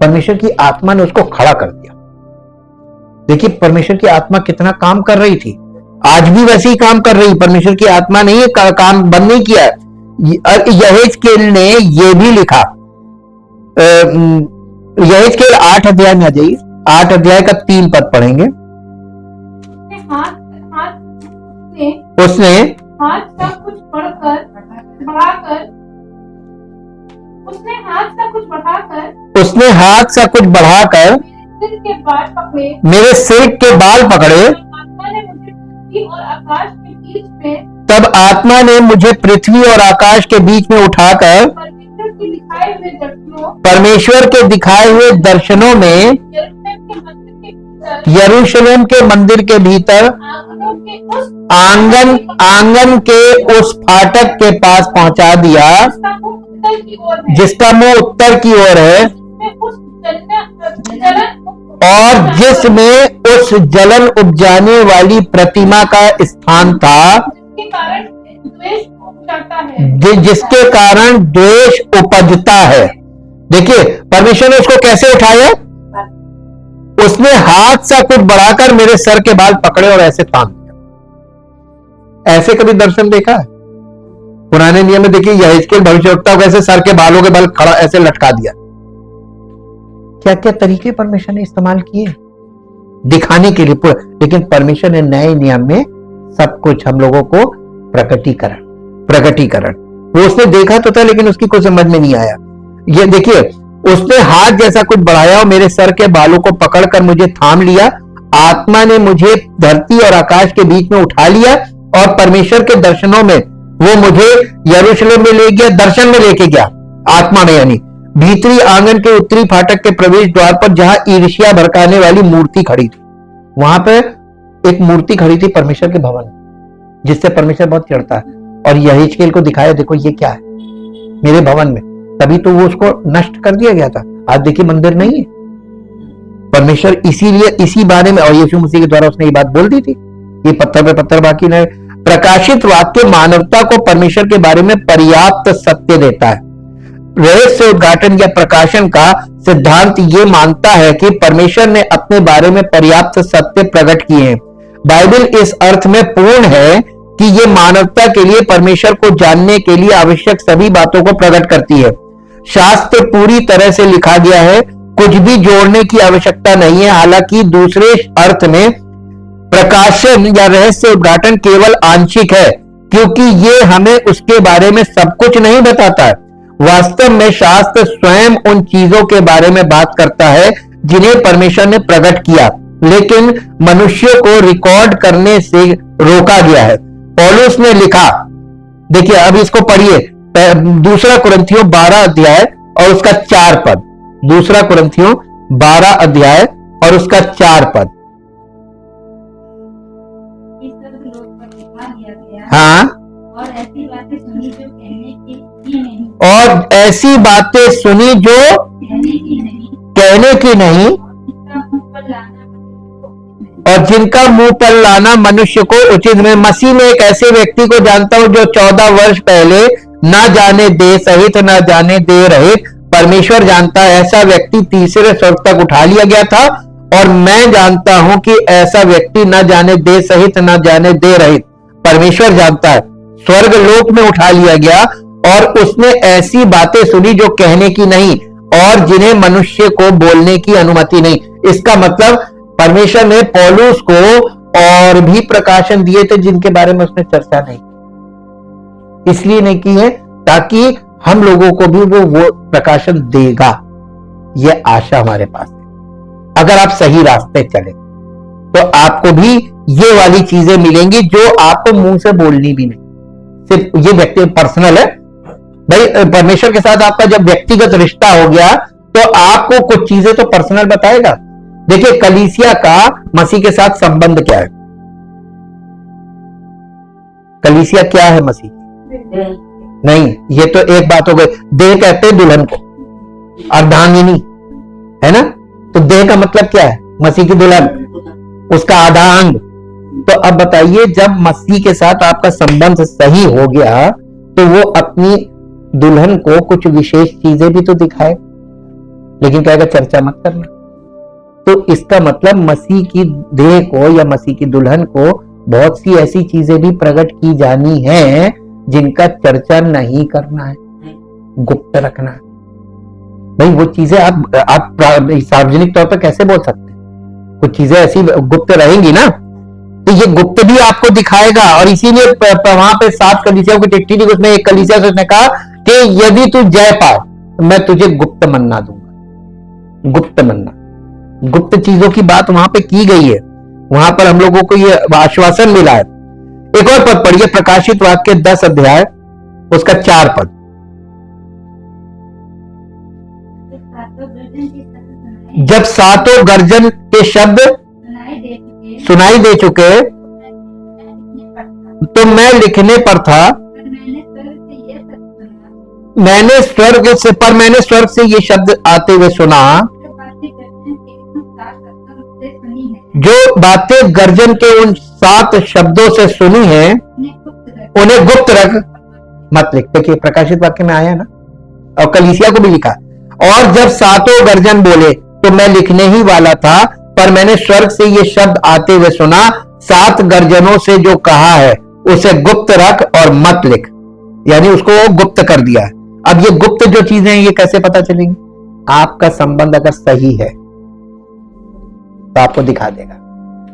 परमेश्वर की आत्मा ने उसको खड़ा कर दिया। देखिए परमेश्वर की आत्मा कितना काम कर रही थी, आज भी वैसे ही काम कर रही। परमेश्वर की आत्मा ने ये काम बंद नहीं किया। यहेजकेल ने ये भी लिखा, यहेजकेल 8 अध्याय में आ जाइए, 8 अध्याय का 3 पद पढ़ेंगे। उसने हाथ का कुछ बढ़ाकर उसने हाथ सा कुछ बढ़ाकर मेरे सिर के बाल पकड़े। तब आत्मा ने मुझे पृथ्वी और आकाश के बीच में उठाकर परमेश्वर के दिखाए हुए दर्शनों में यरूशलेम के मंदिर के भीतर आंगन के उस फाटक के पास पहुंचा दिया जिसका मुंह उत्तर की ओर है, और जिसमें उस जलन उपजाने वाली प्रतिमा का स्थान था, जिसके कारण द्वेष उपजता है। देखिए परमेश्वर ने उसको कैसे उठाया, उसने हाथ सा कुछ बढ़ाकर मेरे सर के बाल पकड़े और ऐसे थाम दिया। ऐसे कभी दर्शन देखा है? पुराने नियम में देखिए यहेजकेल भविष्यवक्ता को ऐसे सर के बालों के बल खड़ा ऐसे लटका दिया। क्या क्या तरीके परमेश्वर ने इस्तेमाल किए दिखाने के लिए। लेकिन परमेश्वर ने नए नियम में सब कुछ हम लोगों को प्रकटीकरण वो उसने देखा तो था, लेकिन उसकी कोई समझ में नहीं आया। ये देखिए उसने हाथ जैसा कुछ बढ़ाया और मेरे सर के बालों को पकड़कर मुझे थाम लिया। आत्मा ने मुझे धरती और आकाश के बीच में उठा लिया, और परमेश्वर के दर्शनों में वो मुझे यरूशलेम में ले गया, दर्शन में लेके गया आत्मा में, यानी भीतरी आंगन के उत्तरी फाटक के प्रवेश द्वार पर, जहां ईर्ष्या भड़काने वाली मूर्ति खड़ी थी। वहां पे एक मूर्ति खड़ी थी परमेश्वर के भवन, जिससे परमेश्वर बहुत चिढ़ता है। और यहेजकेल को दिखाया, देखो ये क्या है मेरे भवन में। तभी तो वो उसको नष्ट कर दिया गया था। आज देखिए मंदिर नहीं है। परमेश्वर इसीलिए इसी बारे में, और यीशु मसीह के द्वारा उसने ये बात बोल दी थी, ये पत्थर पे पत्थर बाकी नहीं। प्रकाशित वाक्य मानवता को परमेश्वर के बारे में पर्याप्त सत्य देता है। रहस्य उद्घाटन या प्रकाशन का सिद्धांत ये मानता है कि परमेश्वर ने अपने बारे में पर्याप्त सत्य प्रकट किए हैं। बाइबल इस अर्थ में पूर्ण है कि ये मानवता के लिए परमेश्वर को जानने के लिए आवश्यक सभी बातों को प्रकट करती है। शास्त्र पूरी तरह से लिखा गया है, कुछ भी जोड़ने की आवश्यकता नहीं है। हालांकि दूसरे अर्थ में प्रकाशन या रहस्य उद्घाटन केवल आंशिक है, क्योंकि ये हमें उसके बारे में सब कुछ नहीं बताता है। वास्तव में शास्त्र स्वयं उन चीजों के बारे में बात करता है जिन्हें परमेश्वर ने प्रकट किया, लेकिन मनुष्यों को रिकॉर्ड करने से रोका गया है। पौलुस ने लिखा, देखिए अब इसको पढ़िए, 2 कुरिन्थियों 12 अध्याय और उसका 4 पद। 2 कुरिन्थियों 12 अध्याय और उसका 4 पद। हाँ, और ऐसी बातें सुनी जो कहने की नहीं, और जिनका मुंह पर लाना मनुष्य को उचित में। मसीह में एक ऐसे व्यक्ति को जानता हूं जो 14 वर्ष पहले न जाने दे सहित न जाने दे रहे परमेश्वर जानता है। ऐसा व्यक्ति तीसरे स्वर्ग तक उठा लिया गया था और मैं जानता हूं कि ऐसा व्यक्ति न जाने देह सहित न जाने देह रहित, परमेश्वर जानता है, स्वर्ग लोक में उठा लिया गया और उसने ऐसी बातें सुनी जो कहने की नहीं और जिन्हें मनुष्य को बोलने की अनुमति नहीं। इसका मतलब परमेश्वर ने पौलुस को और भी प्रकाशन दिए थे जिनके बारे में उसने चर्चा नहीं की। इसलिए नहीं की है ताकि हम लोगों को भी वो प्रकाशन देगा, ये आशा हमारे पास है। अगर आप सही रास्ते चले तो आपको भी ये वाली चीजें मिलेंगी जो आपको मुंह से बोलनी भी नहीं। सिर्फ ये व्यक्ति पर्सनल है भाई, परमेश्वर के साथ आपका जब व्यक्तिगत रिश्ता हो गया तो आपको कुछ चीजें तो पर्सनल बताएगा। देखिए कलीसिया का मसीह के साथ संबंध क्या है? कलीसिया क्या है मसीह? नहीं, ये तो एक बात हो गई। देह कहते हैं दुल्हन को, अर्धांगिनी है ना, तो देह का मतलब क्या है? मसीह की दुल्हन, उसका आधा अंग। तो अब बताइए, जब मसीह के साथ आपका संबंध सही हो गया तो वो अपनी दुल्हन को कुछ विशेष चीजें भी तो दिखाए, लेकिन कहेगा चर्चा मत करना। तो इसका मतलब मसीह की देह को या मसीह की दुल्हन को बहुत सी ऐसी चीजें भी प्रकट की जानी है जिनका चर्चा नहीं करना है, गुप्त रखना है। भाई वो चीजें आप सार्वजनिक तौर पर कैसे बोल सकते हैं? कुछ चीजें ऐसी गुप्त रहेंगी ना, तो ये गुप्त भी आपको दिखाएगा। और इसीलिए वहां पे 7 कलीसियाओं की चिट्ठी थी, उसमें एक कलीसिया से उसने कहा कि यदि तू जय पाए तो मैं तुझे गुप्त मन्ना दूंगा। गुप्त मन्ना, गुप्त चीजों की बात वहां पे की गई है। वहां पर हम लोगों को ये आश्वासन मिला है। एक और पद पढ़िए, प्रकाशित वाक्य 10 अध्याय उसका 4 पद। जब 7 गर्जन के शब्द सुनाई दे चुके तो मैं लिखने पर था, मैंने स्वर्ग से ये शब्द आते हुए सुना, जो बातें गर्जन के उन 7 शब्दों से सुनी है उन्हें गुप्त रख मत लिख। देखिए प्रकाशित वाक्य में आया ना, और कलीसिया को भी लिखा। और जब 7 गर्जन बोले तो मैं लिखने ही वाला था, पर मैंने स्वर्ग से ये शब्द आते हुए सुना, 7 गर्जनों से जो कहा है उसे गुप्त रख और मत लिख। यानी उसको गुप्त कर दिया है। अब ये गुप्त जो चीजें हैं ये कैसे पता चलेंगी? आपका संबंध अगर सही है तो आपको दिखा देगा।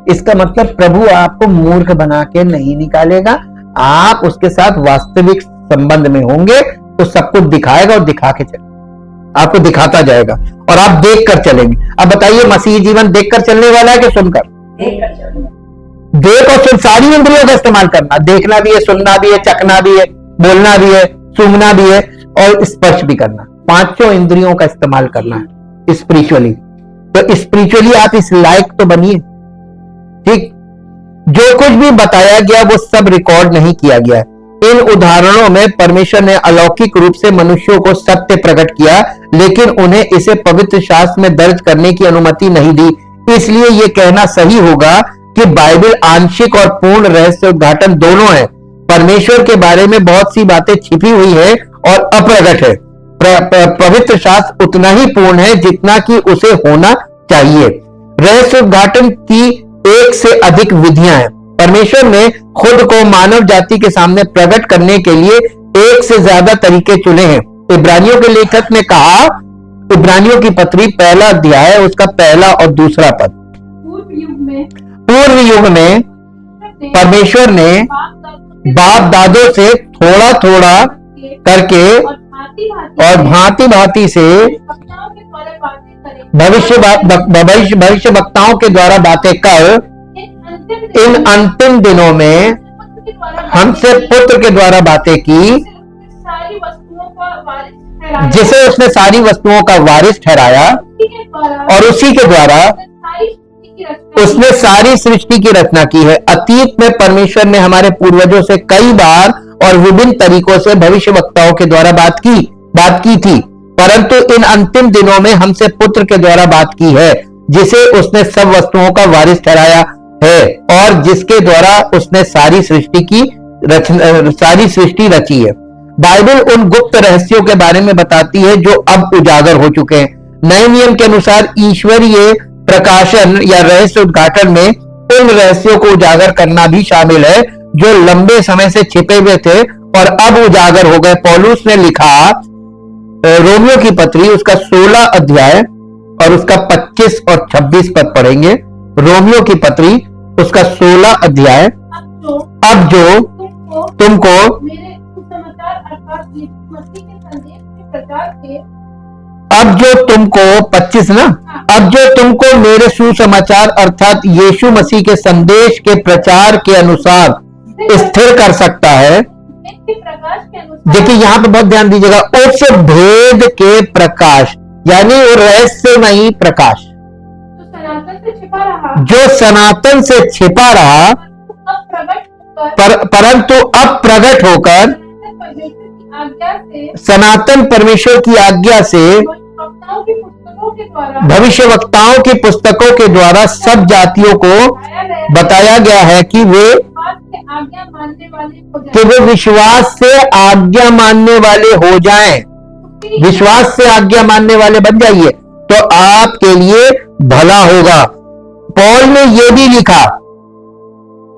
इसका मतलब प्रभु आपको मूर्ख बना के नहीं निकालेगा। आप उसके साथ वास्तविक संबंध में होंगे तो सब कुछ दिखाएगा और दिखा के चलेगा, आपको दिखाता जाएगा और आप देख कर चलेंगे। अब बताइए, मसीही जीवन देखकर चलने वाला है कि सुनकर? देख और सुन, सारी इंद्रियों का इस्तेमाल करना। देखना भी है, सुनना भी है, चखना भी है, बोलना भी है, सूंघना भी है और स्पर्श भी करना। 5 इंद्रियों का इस्तेमाल करना है स्पिरिचुअली। तो स्पिरिचुअली आप इस लायक तो बनिए। ठीक, जो कुछ भी बताया गया वो सब रिकॉर्ड नहीं किया गया। इन उदाहरणों में परमेश्वर ने अलौकिक रूप से मनुष्यों को सत्य प्रकट किया, लेकिन उन्हें इसे पवित्र शास्त्र में दर्ज करने की अनुमति नहीं दी। इसलिए यह कहना सही होगा कि बाइबल आंशिक और पूर्ण रहस्य उद्घाटन दोनों है। परमेश्वर के बारे में बहुत सी बातें छिपी हुई है और अप्रगट है। पवित्र शास्त्र उतना ही पूर्ण है जितना कि उसे होना चाहिए। रहस्य उद्घाटन की 1 से अधिक विधियां हैं। परमेश्वर ने खुद को मानव जाति के सामने प्रकट करने के लिए 1 से ज्यादा तरीके चुने हैं। इब्रानियों के लेखक ने कहा, इब्रानियों की पत्री 1 अध्याय उसका 1 और 2 पद, पूर्व युग में परमेश्वर ने बाप दादों से थोड़ा थोड़ा करके और भांति भांति से भविष्य वक्ताओं के द्वारा बातें कर इन अंतिम दिनों में हमसे पुत्र के द्वारा बातें की, जिसे उसने सारी वस्तुओं का वारिस ठहराया और उसी के द्वारा उसने सारी सृष्टि की रचना की है। अतीत में परमेश्वर ने हमारे पूर्वजों से कई बार और विभिन्न तरीकों से भविष्यवक्ताओं के द्वारा बात की थी, परंतु इन अंतिम दिनों में हमसे पुत्र के द्वारा बात की है, जिसे उसने सब वस्तुओं का वारिस ठहराया है और जिसके द्वारा उसने सारी सृष्टि रची है। बाइबल उन गुप्त रहस्यों के बारे में बताती है जो अब उजागर हो चुके हैं। नए नियम के अनुसार ईश्वरीय प्रकाशन या रहस्य उद्घाटन में उन रहस्यों को उजागर करना भी शामिल है जो लंबे समय से छिपे हुए थे और अब उजागर हो गए। पौलुस ने लिखा रोमियो की पत्री उसका 16 अध्याय और उसका 25 और 26 पद पढ़ेंगे। रोमियो की पत्री उसका 16 अध्याय। अब जो तुमको मेरे सुसमाचार अर्थात यीशु मसीह के संदेश के प्रचार के अब जो तुमको 25 ना अब जो तुमको मेरे सुसमाचार अर्थात यीशु मसीह के संदेश के प्रचार के अनुसार स्थिर कर सकता है। प्रकाश के अनुसार देखिए यहां पे बहुत ध्यान दीजिएगा, उस भेद के प्रकाश यानी वो रहस्यमयी प्रकाश जो सनातन से छिपा रहा जो सनातन से छिपा रहा परंतु अब प्रकट होकर सनातन परमेश्वर की आज्ञा से भविष्यवक्ताओं की पुस्तकों के द्वारा सब जातियों को बताया गया है कि वे विश्वास से आज्ञा मानने वाले हो जाएं। विश्वास से आज्ञा मानने वाले बन जाइए तो आपके लिए भला होगा। पौल ने यह भी लिखा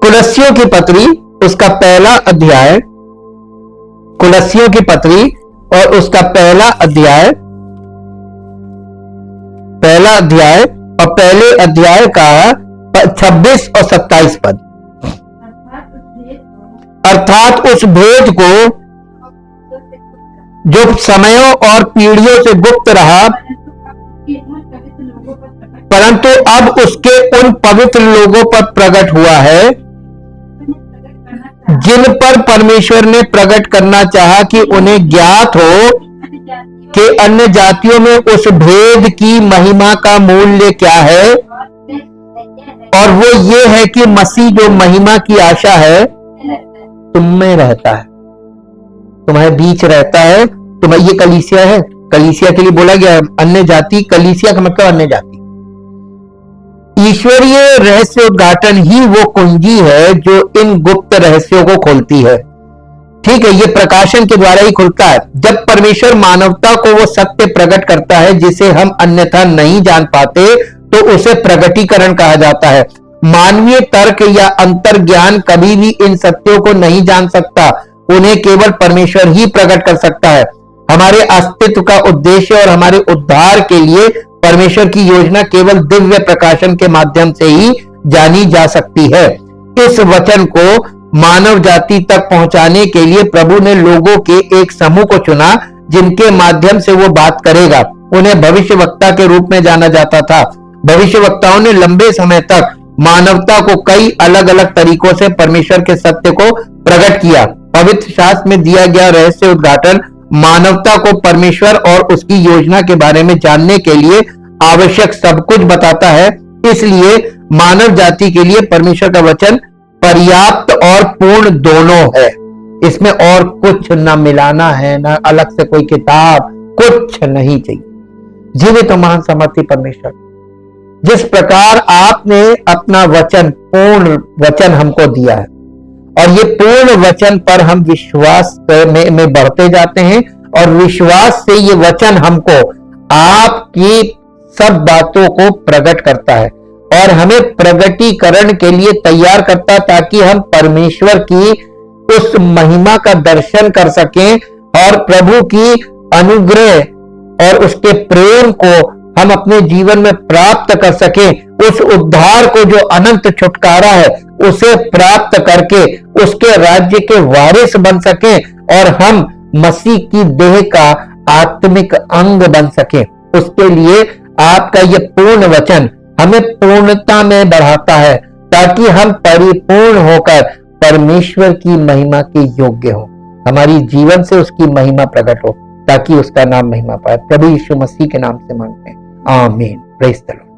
कुलस्सियों की पत्री उसका 1 अध्याय, कुलस्सियों की पत्री और उसका 1 अध्याय और 1 अध्याय का 26 और 27 पद। अर्थात उस भेद को जो समयों और पीढ़ियों से गुप्त रहा परंतु अब उसके उन पवित्र लोगों पर प्रकट हुआ है जिन पर परमेश्वर ने प्रकट करना चाहा कि उन्हें ज्ञात हो कि अन्य जातियों में उस भेद की महिमा का मूल्य क्या है। और वो ये है कि मसीह जो महिमा की आशा है तुम में रहता है, तुम्हारे बीच रहता है। तुम्हारी ये कलीसिया है, कलीसिया के लिए बोला गया है अन्य जाति, कलीसिया का मतलब अन्य जाति। ईश्वरीय रहस्य उद्घाटन ही वो कुंजी है जो इन गुप्त रहस्यों को खोलती है। ठीक है, ये प्रकाशन के द्वारा ही खुलता है। जब परमेश्वर मानवता को वो सत्य प्रकट करता है जिसे हम अन्यथा नहीं जान पाते तो उसे प्रगटीकरण कहा जाता है। मानवीय तर्क या अंतर ज्ञान कभी भी इन सत्यों को नहीं जान सकता, उन्हें केवल परमेश्वर ही प्रकट कर सकता है। हमारे अस्तित्व का उद्देश्य और हमारे उद्धार के लिए परमेश्वर की योजना केवल दिव्य प्रकाशन के माध्यम से ही जानी जा सकती है। इस वचन को मानव जाति तक पहुंचाने के लिए प्रभु ने लोगों के एक समूह को चुना जिनके माध्यम से वो बात करेगा। उन्हें भविष्यवक्ता के रूप में जाना जाता था। भविष्यवक्ताओं ने लंबे समय तक मानवता को कई अलग अलग तरीकों से परमेश्वर के सत्य को प्रकट किया। पवित्र शास्त्र में दिया गया रहस्य उद्घाटन मानवता को परमेश्वर और उसकी योजना के बारे में जानने के लिए आवश्यक सब कुछ बताता है। इसलिए मानव जाति के लिए परमेश्वर का वचन पर्याप्त और पूर्ण दोनों है। इसमें और कुछ न मिलाना है, न अलग से कोई किताब, कुछ नहीं चाहिए। जीवित महान समर्थी परमेश्वर, जिस प्रकार आपने अपना वचन, पूर्ण वचन हमको दिया है और ये पूर्ण वचन पर हम विश्वास में बढ़ते जाते हैं और विश्वास से ये वचन हमको आपकी सब बातों को प्रकट करता है और हमें प्रगटीकरण के लिए तैयार करता, ताकि हम परमेश्वर की उस महिमा का दर्शन कर सकें और प्रभु की अनुग्रह और उसके प्रेम को हम अपने जीवन में प्राप्त कर सकें। उस उद्धार को जो अनंत छुटकारा है उसे प्राप्त करके उसके राज्य के वारिस बन सकें और हम मसीह की देह का आत्मिक अंग बन सकें। उसके लिए आपका ये पूर्ण वचन हमें पूर्णता में बढ़ाता है, ताकि हम परिपूर्ण होकर परमेश्वर की महिमा के योग्य हो। हमारी जीवन से उसकी महिमा प्रकट हो, ताकि उसका नाम महिमा पाए। प्रभु यीशु मसीह के नाम से मांगते हैं, आमीन। Praise the Lord.